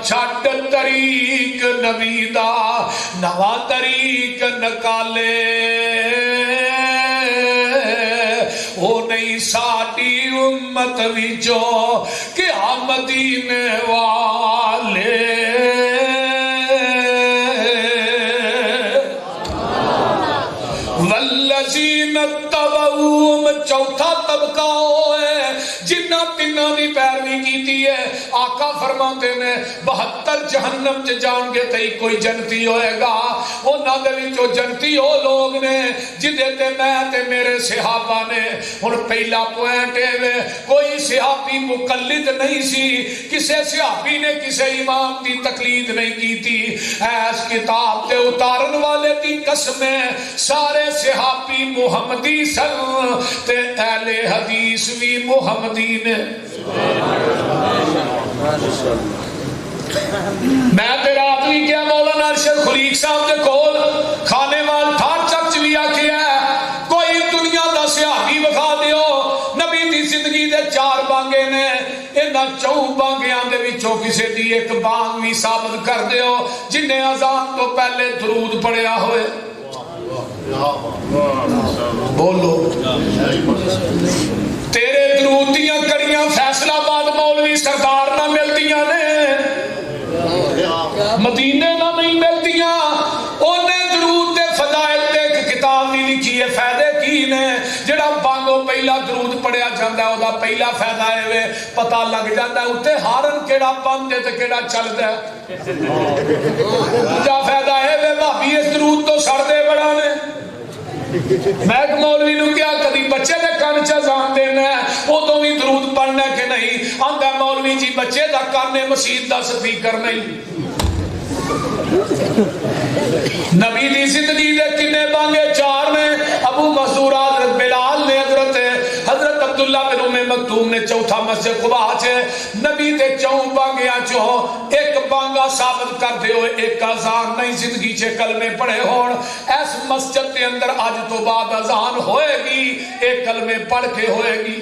چھٹ طریق نبی دا نواں طریق نکالے او نہیں ساڈی امت وچوں کہ مدینے والے والذین تبعوہم چوتھا طبقہ ہوئے جنہ تنہ دی پیروی کیتی ہے آقا فرماتے نے 72 جہنم چ جان گے تے کوئی جنتی ہوئے گا انہاں دے وچوں جنتی او لوگ نے جدے تے میں تے میرے صحابہ نے ہن پہلا پوائنٹ ہے کوئی صحابی مقلد نہیں سی کسے صحابی نے کسے امام دی تقلید نہیں کیتی ایس کتاب تے اتارن والے دی قسم سارے صحابی محمدی سن تے اہل حدیث بھی محمدی نے میں تے رات بھی کیا مولانا ارشد خلیق صاحب دے کول کھانے وال ٹھار چرچ بھی آکھیا ہے کوئی دنیا دا صحابی وکھا دیو نبی دی زندگی دے 4 بانگے نے انہاں 4 بانگیاں دے وچوں کسے دی ایک بانگ بھی ثابت کر دیو جن نے اذان تو پہلے درود پڑھیا ہوئے بولو تیرے درود دیاں کڑیاں فیصلہ آباد مولوی سردار نہ ملدیاں نے مدینے نہ نہیں ملدیاں انہیں درود دے فضائل دے ایک کتاب نہیں لکھی ہے فائدے کی نے جڑا بانگو پہلا درود پڑھیا جاندہ ہے او دا پہلا فائدہ ہے پتہ لگ جاندہ ہے اتے ہارن کیڑا بند ہے تے کیڑا چل دے جا فائدہ ہے بھابی اس درود تو سڑ دے بڑا نے میں ایک مولوی نو کیا کدی بچے دے کان چ اذان دینا ہے او تو بھی درود پڑھنا کہ نہیں آندا مولوی جی بچے دا ارکان مسجد دا سپیکر نہیں. نبی دی زندگی دے کنے بانگے 4 نے. ابو محذور حضرت بلال نے, حضرت عبداللہ بن ام مکتوم نے. چوتھا مسجد قباء چ نبی دے 4 بانگیاں چوں ایک بانگا ثابت کر دے ہوئے ایک اذان نہیں زندگی چ کلمے پڑھے ہون. اس مسجد دے اندر اج تو بعد اذان ہوئے گی, ایک کلمے پڑھ کے ہوئے گی.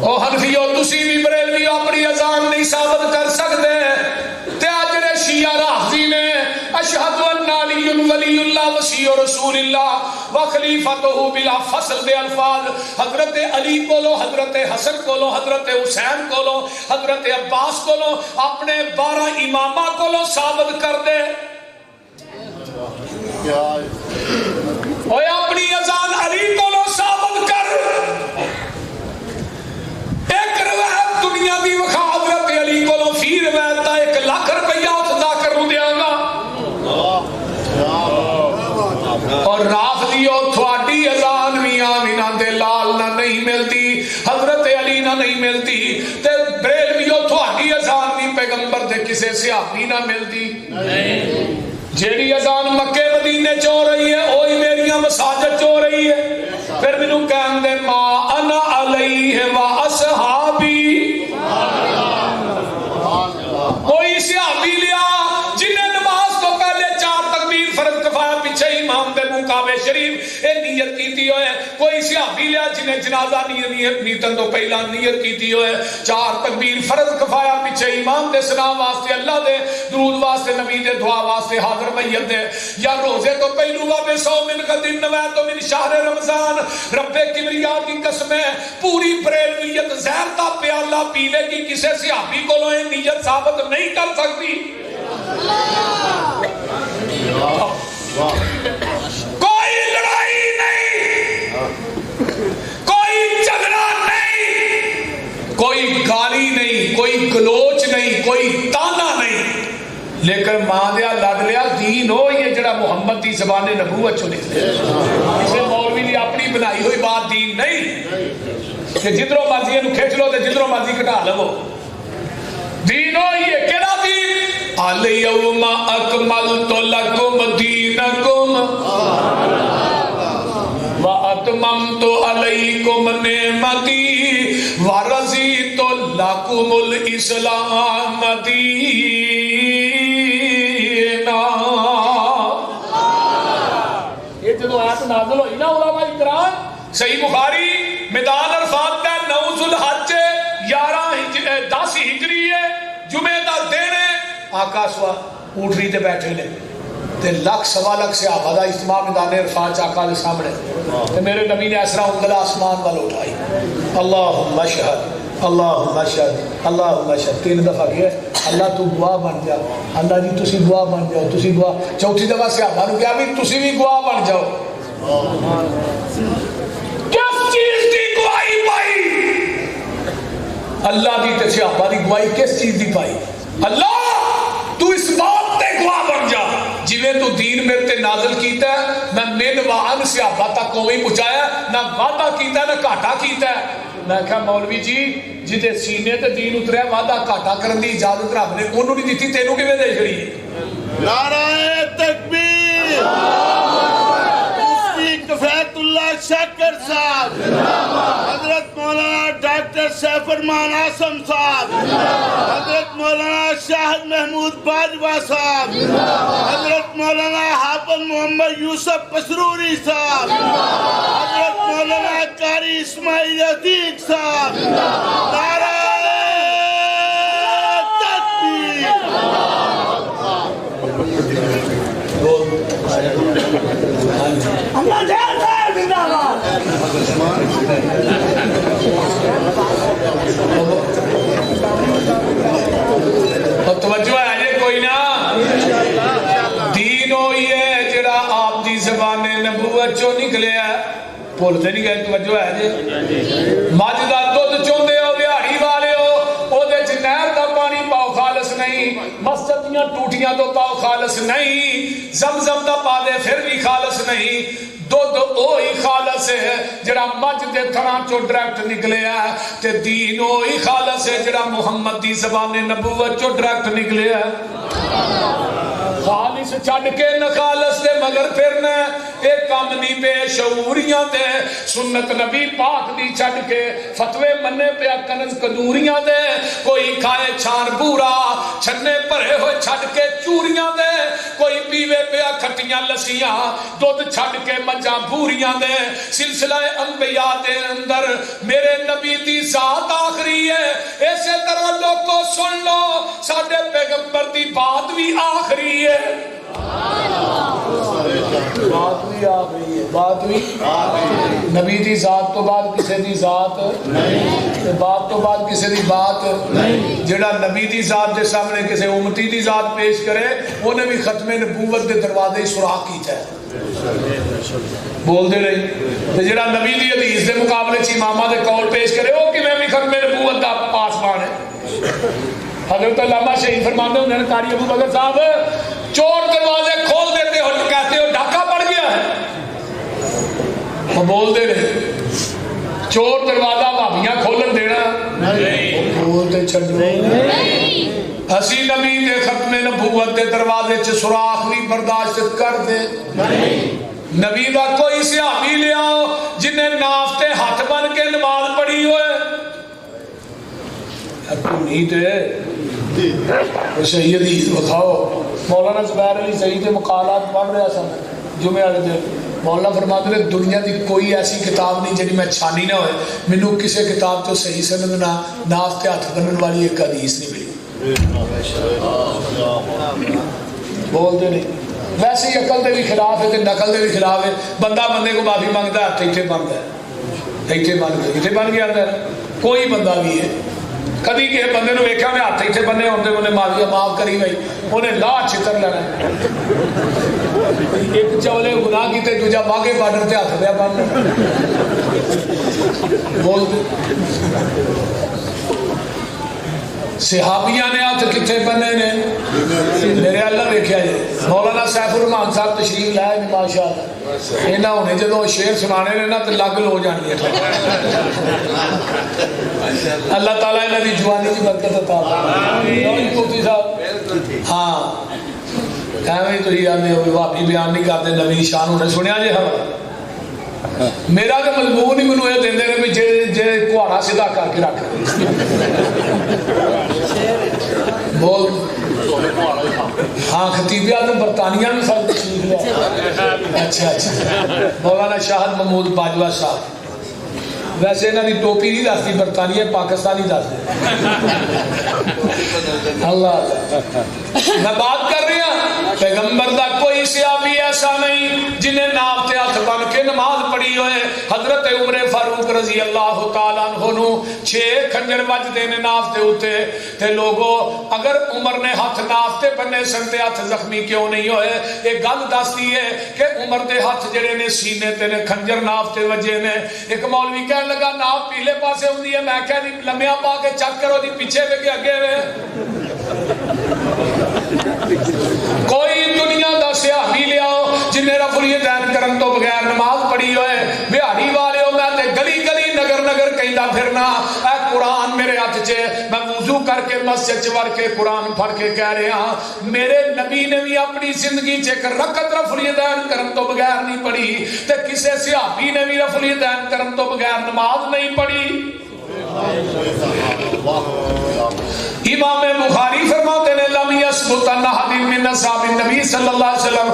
او حنفیو تسی بھی بریلویو اپنی اذان نہیں ثابت کر سکتے. تے اجڑے شیعہ رافضی نے اشہد ان علی ولی اللہ وصی رسول اللہ و خلیفۃہ بلا فصل دے الفاظ حضرت علی کولو, حضرت حسن کولو, حضرت حسین کولو, حضرت عباس کولو, اپنے 12 امامہ کولو ثابت کر دے. اوے اپنی اذان علی کولو ثابت کر. ایک روایت دنیا دی وکھا حضرت علی کولو فی روایت دا 1 لاکھ روپیہ اس ذاکر نو دیاں گا. اور رافضیو تھوڑی اذان میاں آمینہ دے لال نہ نہیں ملتی, حضرت علی نہ نہیں ملتی. تے بریلویو تھوڑی اذان نہیں پیغمبر دے کسے صحابی نہ ملتی. جیڑی اذان مکے مدینے چ ہو رہی ہے وہی میریاں مساجد چ ہو رہی ہے. پھر مینوں کہن دے ما انا علیہ و اصحابی. کوئی صحابی لیا جن نے نماز تو پہلے 4 تکبیر فرض کفایہ پیچھے امام دے منہ کعبے شریف اے نیت کیتی ہوئے. کوئی صحابی لیا جنہیں جنازہ نیتن تو پہلا نیت کیتی ہوئے 4 تکبیر فرض کفایہ پیچھے امام دے سلام واسطے, اللہ دے درود واسطے, نبی دے دعا واسطے, حاضر میت دے, یا روزے تو پہلو وابے 100 من قدیم نویت تو من شہر رمضان رب کبریا کی قسمیں پوری بریلویت زہر دا پیالہ پیلے کی کسے صحابی کو لوئے نیت ثابت نہیں کر سکتی. کوئی لڑائی نہیں, کوئی جھگڑا نہیں, کوئی گالی نہیں, کوئی گلوچ نہیں, کوئی تانا نہیں, لیکن ماں دیا لڑ لیا دین ہو یہ جڑا محمد دی زبان نبوت چو نکلے. اسے مولوی دی اپنی بنائی ہوئی بات دین نہیں کہ جدروں مرضی انہوں کھیچ لو تے جدروں مرضی کٹا لو. دین ہو یہ کیڑا دین؟ الیوم اکملت لکم دینکم واتممت علیکم نعمتی ورضیت لکم الاسلام دینا. یہ جدو آیت نازل ہوئی نا علماء اکرام, صحیح بخاری میدان عرفات کا 9 ذوالحج 10 ہجری ہے, جمعہ دا دن ہے. آقا سوا اونٹنی تے بیٹھے نے تے 1,00,000 سے صحابہ دا اجتماع میدان عرفات آقا دے سامنے تے میرے نبی نے اسرا انگلا آسمان وال اٹھائی. اللہم اشہد اللہم اشہد اللہم اشہد 3 دفعہ کیا. اللہ تو گواہ بن جا, اللہ جی تسی گواہ بن جاؤ, تسی گواہ. چوتھی دفعہ صحابہ نے کہا بھی تسی بھی گواہ بن جاؤ. کس چیز دی گواہی پائی؟ اللہ دی تے صحابہ دی گواہی کس چیز دی پائی؟ اللہ تو اس بات تے گواہ بن جا جویں تو دین میرے تے نازل کیتا ہے, نہ من وعن صحابہ تک کوئی پہنچایا, نہ وعدہ کیتا ہے نہ گھاٹا کیتا ہے. میں کہا مولوی جی جدے سینے تے دین اتریا وعدہ گھاٹا کرن دی اجازت رب نے انہوں نہیں دیتی, تینوں کیویں دے چھڑی؟ نعرہ تکبیر, مفتی کفایت اللہ شاکر صاحب, حضرت مولانا ڈاکٹر سیف ارمان آسم صاحب, حضرت مولانا شاہد محمود باجوہ صاحب, حضرت مولانا حافظ محمد یوسف پسروری صاحب, حضرت مولانا قاری اسماعیل عتیق صاحب. نعرہ تکبیر. اللہ جان صاحب زندہ باد. توجہ ہے جی کوئی نہ. دین ہوئی ہے جڑا آپ دی زبان نبوت چو نکلے ہے, بولتے نہیں گئے. توجہ ہے جی. مجھ دا دودھ چوندے ہو دیہڑی والے ہو, او دے چ نہر دا پانی پاؤ خالص نہیں, مسجد دیاں ٹوٹیاں تو پاؤ خالص نہیں, زمزم دا پا دے پھر بھی خالص نہیں. 2 دودھ اوہی خالص ہے جڑا مجھ دے تھنا چو ڈائریکٹ نکلے ہے تے دین اوہی خالص ہے جڑا محمد دی زبان نبوت چو ڈائریکٹ نکلے ہے خالص چھڑ کے نخالص دے مگر پھرنا ایک کام نہیں بے شعوریاں دے سنت نبی پاک دی چھڑ کے فتوے مننے پہ کنز کدوریاں دے کوئی کھائے چھان بورا چھنے پرے ہوئے چھڑ کے چوریاں دے کوئی پیوے پہ کھٹیاں لسیاں دودھ چھڑ کے مجھا بوریاں دے سلسلہ انبیاء دے اندر میرے نبی دی ذات آخری ہے ایسے طرح لوگوں سن لو ساڑھے پیغمبر دی بات بھی آخری ہے بات بھی آخری ہے بات بھی نبی دی ذات تو بعد کسی دی ذات نہیں بات تو بعد کسی دی بات نہیں جڑا نبی دی ذات دے سامنے کسی امتی دی ذات پیش کرے انہیں بھی ختم نبوت دے دروازے سراغ کیتا ہے بول دے رہی جڑا نبی دی حدیث دے مقابلے چ امامہ دے قول پیش کرے وہ کہ میں بھی ختم نبوت دا پاسبان ہے حضرت علامہ شہید فرماتے ہوندے ہیں قاری ابو بکر صاحب چور دروازے کھول دیتے ہو کہتے ہو ڈاکہ پڑ گیا ہے وہ بول دے رہے چور دروازہ بھابیاں کھولن دینا بولتے چھڑو اسی نبی دے ختم نبوت دے دروازے چ سوراخ بھی برداشت کر دے نبی دا کوئی صحابی لے آؤ جنہیں ناف تے ہاتھ بن کے نماز پڑھی ہوئے امید ہے صحیح حدیث بخاؤ مولانا زبیر علی صحیح کے مقالات پڑھ رہا سا جمعہ والے دن مولانا فرماتے ہیں دنیا دی کوئی ایسی کتاب نہیں جڑی میں چھانی نہ ہوئے مینوں کسی کتاب تو صحیح سند نہ ناف تے ہاتھ بنن والی ایک حدیث نہیں ملی بول دے نہیں ویسے ہی عقل دے بھی خلاف ہے تے نقل دے بھی خلاف ہے بندہ بندے کو معافی مانگتا ہے ہاتھ ایتھے بنتا ہے ایتھے بن گیا ہے کوئی بندہ بھی ہے کدی کسی بندے نو ویکھیا میں ہاتھ ایتھے بننے ہوندے انہیں معافی معاف کری گئی انہیں لا چھتر لینا ایک چولے گناہ کیتے دوجا باغے بارڈر تے ہاتھ پیا بن بول صحابیاں نے ہاتھ کتنے بنے نے میرے اللہ دیکھا جی مولانا سیف الرحمان صاحب تشریف لائے ماشاء اللہ یہاں ہونے جدو شعر سنانے نے نا تو لگ لو جانی ہے اللہ تعالیٰ انہوں کی جوانی کی برکت عطا فرمائے صاحب ہاں ایویں تو ہی آنے ہوئے واپی بیان نہیں کرتے نبی شان ہونے سنیا جی ہم میرا تو مضمون ہی منو یہ دیں دے بھی جے کوہاڑا سیدھا کر کے رکھ بول ہاں خطیب اعظم برطانیہ میں سب تشریف لیا اچھا مولانا شاہد محمود باجوہ صاحب ویسے انہوں نے ٹوپی نہیں دستی برطانیہ پاکستانی دستی اللہ میں بات کر رہی ہوں پیغمبر دا کوئی صحابی ایسا نہیں جنہیں ناف تے ہاتھ بن کے نماز پڑھی ہوئے حضرت عمر فاروق رضی اللہ تعالیٰ عنہ نو 6 کھنجر وج دینے ناف تے ہوتے تے لوگوں اگر عمر نے ہاتھ ناف تے بننے سنتے ہاتھ زخمی کیوں نہیں ہوئے ایک گل دستی ہے کہ عمر دے ہاتھ جڑے نے سینے تے نے کھنجر ناف تے وجے نے ایک مولوی کہنے لگا ناف پیلے پاسے ہوندی ہے میں کہہ نہیں لمحہ پا کے چک کرو دی پیچھے وے کے اگے وے کوئی دنیا دا صحابی لے آؤ جنہیں رفع الیدین کرن تو بغیر نماز پڑھی ہوئے بہاری والے ہو میں تے گلی گلی نگر نگر کہندا پھرنا اے قرآن میرے ہاتھ چے میں وضو کر کے مسجد چ وڑ کے قرآن پڑھ کے کہہ رہا ہاں میرے نبی نے بھی اپنی زندگی چ ایک رکعت رفع الیدین کرن تو بغیر نہیں پڑھی تے کسے صحابی نے بھی رفع الیدین کرن تو بغیر نماز نہیں پڑھی امام بخاری فرماتے ہیں لم یثبت ان احد من اصحاب النبی صلی اللہ علیہ وسلم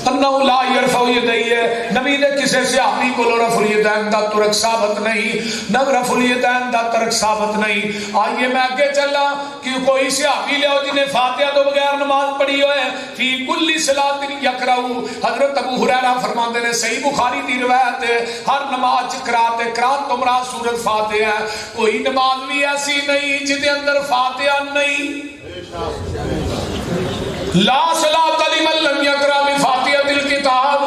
انه لا يرفع يديه نبی نے کسی صحابی کو رفع الیدین دا ترک ثابت نہیں نہ رفع الیدین دا ترک ثابت نہیں آئیے میں آگے چلا کہ کوئی صحابی لے جنہیں فاتحہ تو بغیر نماز پڑھی ہوئے فی کل صلاۃ یقرأ حضرت ابو ہریرہ فرماتے ہیں صحیح بخاری دی روایت ہے ہر نماز قرات تو مراد سورۃ فاتحہ ہے کوئی نماز بھی ایسی نہیں جس دے اندر فاتحہ نہیں لا صلاۃ لمن لم یقرأ بفاتحۃ الکتاب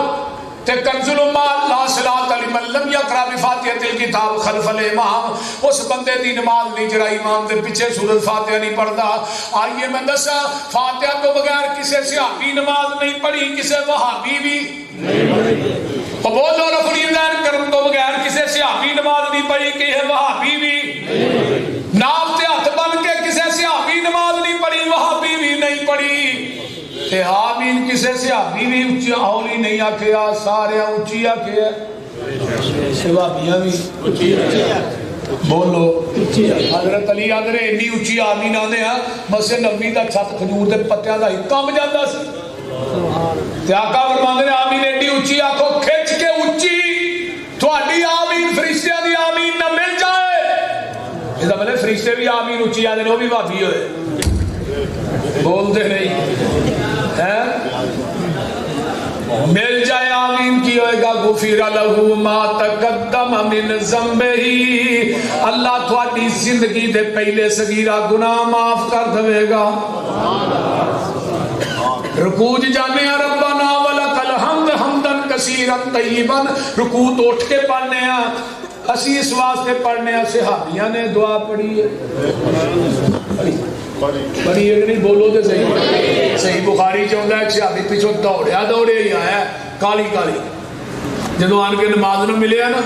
تے کنز الامال لا صلاۃ لمن لم یقرأ بفاتحۃ الکتاب خلف الامام اس بندے دی نماز نہیں جڑا امام دے پیچھے سورۃ فاتحہ نہیں پڑھدا آئیے میں دسا فاتحہ تو بغیر کسی صحابی نماز نہیں پڑھی کسی وہابی بھی نہیں پڑھی اور بہت لوگ رفلی دین کرن تو بغیر کسی صحابی نماز نہیں پڑھی کہ ہے وہابی بھی نام تے ہاتھ بن کے کسی صحابی نماز نہیں پڑھی وہابی بھی نہیں پڑھی تے آمین کسی صحابی بھی اچھی اولی نہیں آکھیا سارے اچھی آکھیا صحابیاں بھی اچھی بولو حضرت علی آدھے اتنی اچھی آمین آدھے ہیں مسجد نبوی دا چھت کھجور دے پتیاں دا ہی کم جاتا سی تے آقا فرماندے نے آمین ایڈی اچھی آکھو کھچ کے اچھی تھوڑی آمین فرشتیاں دی آمین نہ مل جائے اس مطلب فرشتے بھی آمین اچھی آدھے نے وہ بھی بھابی ہوئے بولتے نہیں مل جائے آمین کی ہوئے گا غفر لہو ما تقدم من ذنبہ اللہ تھوڑی زندگی دے پہلے صغیرہ گناہ معاف کر دے گا رکوع جانے ہیں ربنا ولک الحمد حمدن کثیرا طیبا رکوع تو اٹھ کے پڑھنے ہیں اسی اس واسطے پڑھنے ہیں صحابیاں نے دعا پڑھی ہے پڑھی ہے کہ نہیں بولو تو صحیح صحیح بخاری چاہتا ہے صحابی پیچھو دوڑے ہی آیا کالی کالی جدو آن کے نماز نہ ملے نا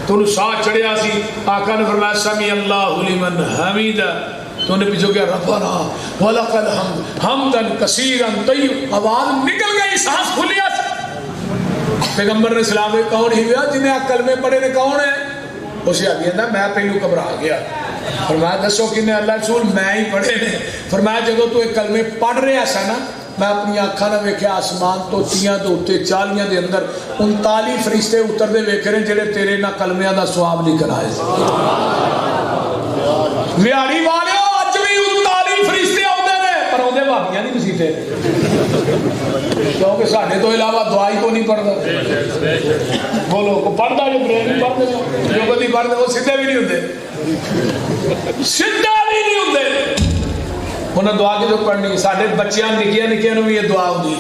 تو انہوں ساتھ چڑھیا سی آقا نے فرمایا سمی اللہ لمن حمید تو انہیں پیچھو کیا ربنا ولک الحمد حمدن کثیرا طیب آواز نکل گئی سانس کھلیا پیغمبر نے سلام کے کون ہی ہوا جنہیں عقل میں پڑے نے کون ہے اسے آگیا نا میں پہلو گھبرا گیا فرمایا دسو کہ اللہ رسول میں ہی پڑھے نے فرمایا جدو تو ایک کلمے پڑھ رہا سا نا میں اپنی آنکھاں نہ ویکھیا آسمان تو تیاں دے اوتے چالیاں دے اندر 39 فرشتے اتر دے ویکھ رہے جڑے تیرے نہ کلمیاں دا ثواب لکھ رہے ویاڑی والے اج بھی 39 فرشتے آندے نے پر اوندے بھابیاں نہیں مسیتے کیونکہ ساڈے تو علاوہ دعائی کو نہیں پڑھدا بولو کو پڑھدا جو بریک نہیں پڑھدے جو کدی پڑھدے وہ سیدھے بھی نہیں ہوندے سیدھے بھی نہیں ہوندے انہیں دعا کی جو پڑھنی ساڑھے بچیاں نکیاں نکیاں نو یہ دعا ہوتی ہے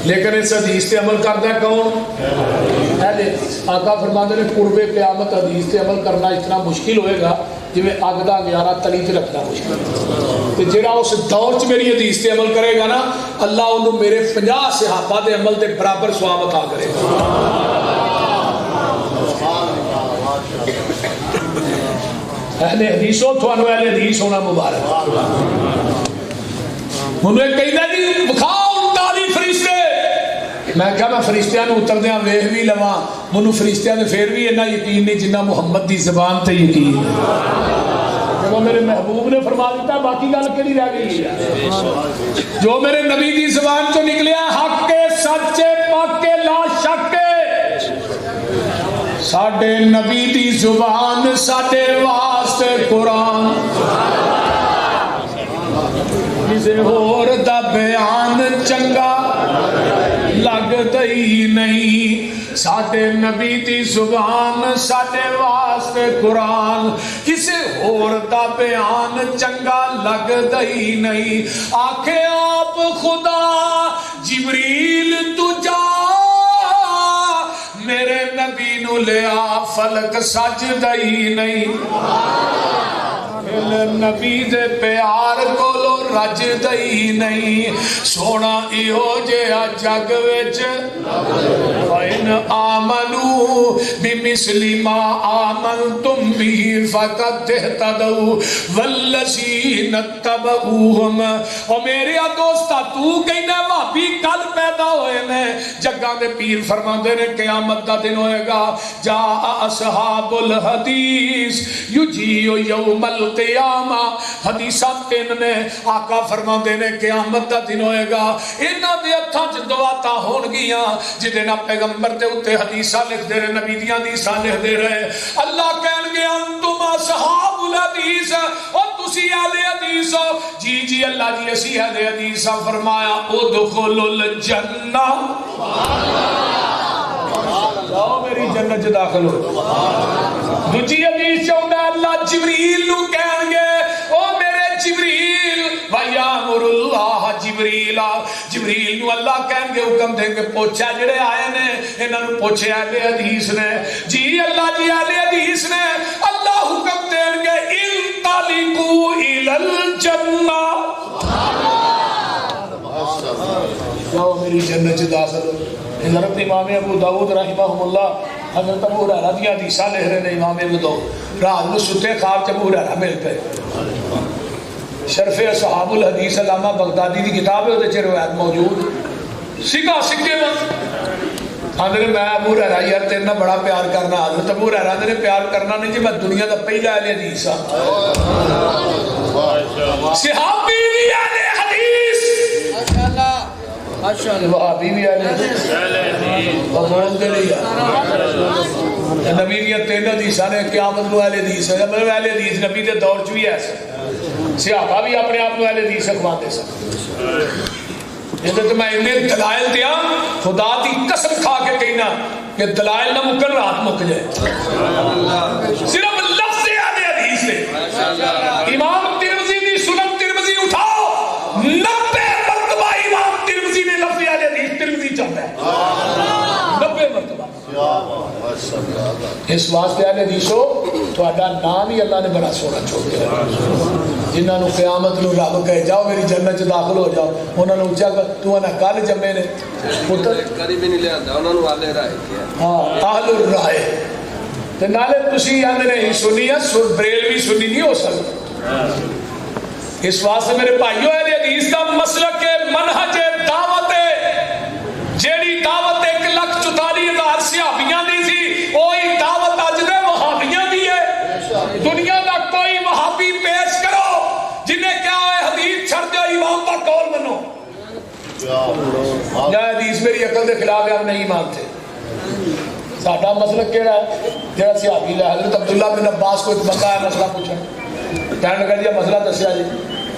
لیکن اس حدیث تے عمل کرتا ہے کون اہل حدیث آقا فرماتے نے قرب قیامت حدیث تے عمل کرنا اتنا مشکل ہوئے گا جی میں اگ دا گیارہ تلی تے رکھنا مشکل تو جڑا اس دور چ میری حدیث تے عمل کرے گا نا اللہ انہوں میرے 50 صحابہ دے عمل دے برابر ثواب عطا کرے گا اہل حدیث ہو تو اہل حدیث ہونا مبارک انہیں کہنا جی بخاؤ 39 فرشتے میں کہا میں فرشتیاں نے اتر دیاں ویہ بھی لواں منو فرشتیاں نے پھر بھی اتنا یقین نہیں جنہ محمد دی زبان تے یقین جب میرے محبوب نے فرما دیتا باقی گل کے نہیں رہ گئی جو میرے نبی دی زبان تو نکلیا حق کے سچے پاک کے لا شک کے ساڈے نبی دی زبان ساڈے واسطے قرآن کسے اور دا بیان چنگا لگدا ہی نہیں ساڈے نبی دی زبان ساڈے واسطے قرآن کسے اور دا بیان چنگا لگدا ہی نہیں آکھے آپ خدا جبریل تو جا میرے نبی نو لیا فلک سجدہ ہی نہیں نبی دے پیار کولو رجدا ہی نہیں سونا ایہو جہا جگ وچ فَإِنْ آمَنُوا بِمِثْلِ مَا آمَنْتُمْ بِهِ فَقَدْ اهْتَدَوْا وَالَّذِينَ اتَّبَعُوهُمْ او میرے دوستا تو کہنا وہابی کل پیدا ہوئے نے جگاں دے پیر فرماندے نے قیامت دا دن ہوئے گا جاء اصحاب الحدیث یجیء یوم القیامہ حدیثہ تین نے آقا فرماندے نے قیامت دا دن ہوئے گا انہاں دے ہتھاں چ دعاتاں ہون گیاں جدے نا پیغمبر دے اوتے حدیثاں لکھ دے رہے نبی دیاں حدیثاں لکھ دے رہے اللہ کہن گے انتم اصحاب الحدیث او تسی اہل حدیث ہو جی جی اللہ جی اسی اہل حدیث فرمایا ادخلوا الجنہ جاؤ میری جنت چ داخل ہو دوجی حدیث چاہتا ہے اللہ جبریل نو کہن گے او میرے جبریل وَيَامُرُ اللَّهَ جبریل جبریل نو اللہ کہن گے حکم دیں گے پوچھا جڑے آئے نے انہاں نو پوچھے اہل حدیث نے جی اللہ جی اہل حدیث نے اللہ حکم دیں گے انطلقوا الی الجنہ جاؤ میری جنت چ داخل ہو. حضرت امام ابو داؤد رحمہ اللہ حضرت ابو ہریرہ دی حدیثاں لکھ رہے ہیں. امام ابو داؤد رات کو ستے خواب چ ابو ہریرہ مل پے. شرف اصحاب الحدیث علامہ بغدادی کی کتاب ہے، وہ روایت موجود. سکا سکے میں آدھے میں ابو ہریرہ یار تیرے نال بڑا پیار کرنا. حضرت ابو ہریرہ آدھے پیار کرنا نہیں جی میں دنیا دا پہلا اہل حدیث ہاں. صحابی بھی اہل حدیث، وہابی بھی اہل حدیث. بولتے نہیں نبی دیا تین حدیثاں نے قیامت کو اہل حدیث ہے. مطلب اہل حدیث نبی دے دور چ بھی ایسا. صحابہ بھی اپنے آپ کو اہل حدیث اخواتے سن. تو میں انہیں دلائل دیا خدا دی قسم کھا کے کہنا کہ دلائل نہ مکن رات مک جائے. صرف لفظ اہل حدیث سے. امام ترمذی دی سنن ترمذی اٹھاؤ 90 مرتبہ امام ترمذی نے لفظ اہل حدیث ترمذی چاہتا ہے 90 مرتبہ. اس واسطے اہل حدیث ہو تہاڈا نام ہی اللہ نے بڑا سونا چھوڑ دیا. جنہاں نو قیامت نو رب کہے جاؤ میری جنت چ داخل ہو جاؤ انہاں نو اونچا کر تو انہاں کل جمے نے پتر قریب نہیں لیندا انہاں نو والے رائے کیا ہاں اہل الرائے. تے نالے تسی آندے نہیں سنی ہے بریلوی سنی نہیں ہو سکتا. اس واسطے میرے بھائیو اہل حدیث دا مسلک ہے منہج دعوت جیڑی دعوت 1,44,000 صحابیاں دی سی وہی دعوت اج دے وہابیاں دی ہے. دنیا دا کوئی وہابی پیش کرو جنہیں کیا ہے حدیث چھڑ دو امام کا قول منو. یا حدیث میری عقل دے خلاف ہے ہم نہیں مانتے. ساڈا مسلک کیڑا ہے جڑا صحابی ہے حضرت عبداللہ بن عباس کو ایک بندہ ہے مسئلہ پوچھا کہنے لگا جی مسئلہ دسیا جی.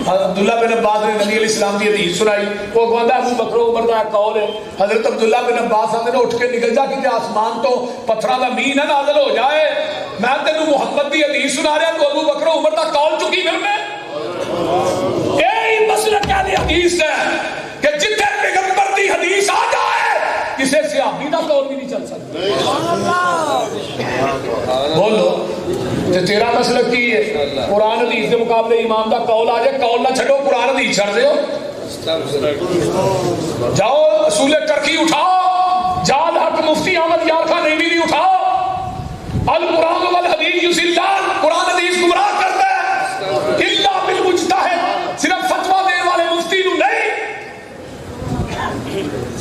عبداللہ بن عباس نے نبی علیہ السلام کی حدیث سنائی. وہ کہتا ہے ابو بکر و عمر کا قول ہے. حضرت عبداللہ بن عباس آتے اٹھ کے نکل جا کہ آسمان تو پتھراں دا مین نہ نازل ہو جائے. میں تینوں محمد دی حدیث سنا رہا تو ابو بکر و عمر کا قول چکی پھر میں. یہی مسئلہ کیا حدیث ہے کہ جتنے پیغمبر دی حدیث آ جائے کسی صحابی دا قول بھی نہیں چل سکتا. بولو تے تیرا مسلک کی ہے قرآن حدیث کے مقابلے امام دا قول آ جائے قول نہ چھڈو قرآن حدیث چھڑ دیو. جاؤ اصول کرکی اٹھاؤ جال حق مفتی احمد یار خان نیوی بھی اٹھاؤ. القرآن والحدیث یضلان قرآن حدیث گمراہ کرتا ہے الا بالمجتہد صرف فتویٰ دینے والے مفتی نو نہیں.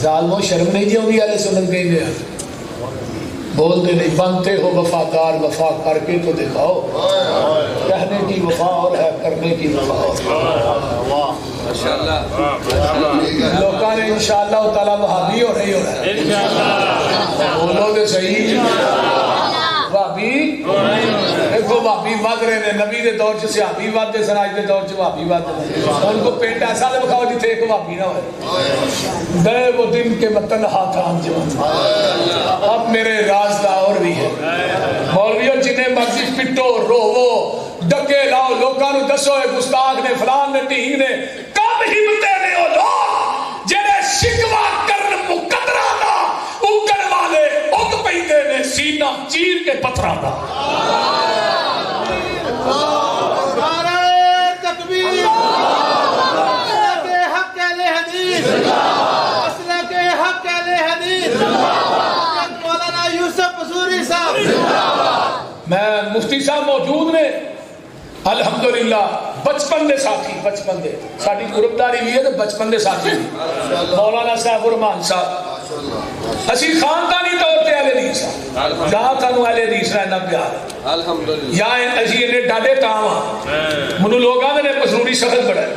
ظالمو شرم نہیں جی آؤں اہل سنت کہیں دیا بولتے نہیں بنتے ہو وفادار وفا کر کے تو دکھاؤ. کہنے کی وفا اور ہے کرنے کی وفا اور. لوگوں نے انشاءاللہ تعالی وہابی ہو رہی ہو رہا ہے. بولو تو صحیح وہابی دیکھو وہابی ود رہے ہیں. نبی دے دور چ صحابی ودے سن اج دے دور چ وہابی ود. ان کو پینٹ ایسا دے بکھاؤ جتھے ایک وہابی نہ ہوئے. گئے وہ دن کے متن ہاتھ جوان اب میرے راز دا اور بھی ہے. مولویوں جنہیں مرضی پٹو روو ڈکے لاؤ لوکاں نو دسو گستاخ نے فلان نے ٹھیک نے کم ہمتے نے وہ لوگ جنہیں شکوا کرن مقدرہ دا اگڑ والے اگ پیندے نے سینہ چیر کے پتھراں دا. نعرہ تکبیر مسلک حق اہل حدیث مسلک حق اہل حدیث مولانا یوسف قصوری صاحب. میں مفتی صاحب موجود نے الحمدللہ بچپن دے ساتھی بچپن دے ساری گرفتاری بھی ہے تو بچپن دے ساتھی مولانا صاحب الرحمان صاحب اسی خاندانی طور تے اہل حدیث جہاں تھانوں اہل حدیث رہنا پیار الحمدللہ یا اسی نے ڈاڈے تاں منو لوگ آندے نے پسروڑی سخت بڑا ہے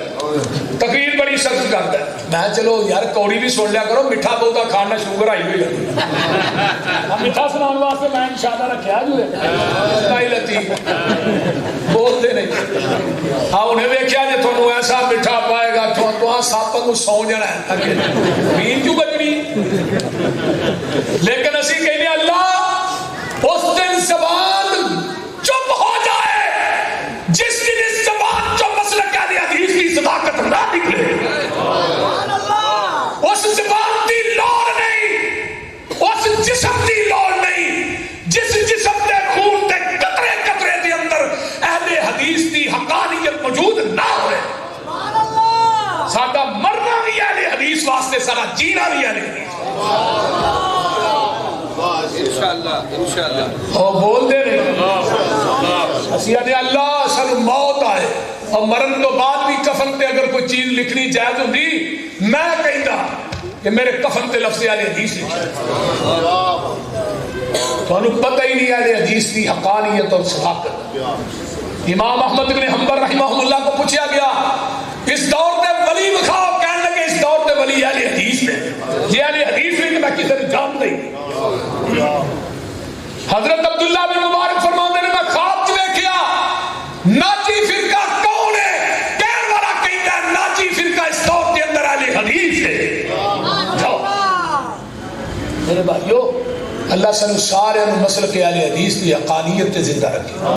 تقریر بڑی سخت کرتا ہے. میں چلو یار کوڑی بھی سن لیا کرو میٹھا بہتا کھانا شوگر آئی ہوئی ہے. میٹھا سنانے واسطے میں انشاءاللہ رکھیا جو ہے نہیں لطیف بولتے نہیں. ہاں انہیں ویکھیا جے تھانوں ایسا میٹھا پائے گا تو ساپاں کو سو جانا ہے مین کیوں بجنی. لیکن اسی کہنے اللہ اس دن زبان چپ ہو جائے جس دن اس زبان جو مسلک اہل حدیث کی صداقت نہ نکلے. اس زبان دی لوڑ نہیں اس جسم دی لوڑ نہیں جس جسم دے خون دے قطرے قطرے دے اندر اہل حدیث دی حقانیت موجود نہ ہوئے. ساڈا مرنا بھی اہل حدیث حدیث واسطے سارا جینا بھی اہل حدیث انشاءاللہ اور بول دے رہے اسی آنے اللہ سن موت آئے اور مرن تو بعد بھی کفن تے اگر کوئی چیز لکھنی جائز ہوندی میں کہتا کہ میرے کفن تے لفظ اہل حدیث لکھا تو انہوں پتہ ہی نہیں اہل حدیث کی حقانیت اور صداقت. امام احمد بن حنبل رحمہ اللہ کو پوچھا گیا اس دور تے ولی بکھاؤ، کہنے لگے اس دور تے ولی اہل حدیث نے. یہ اہل حدیث نے کہ میں کسی نے جان نہیں. حضرت عبداللہ بن مبارک فرماتے ہیں میں خواب چ دیکھیا ناجی فرقہ کون ہے؟ کہنے والا کہتا ہے ناجی فرقہ اس دور کے اندر اہل حدیث ہے. جاؤ میرے بھائیو اللہ سن سارے مسلک اہل حدیث کی حقانیت زندہ رکھے.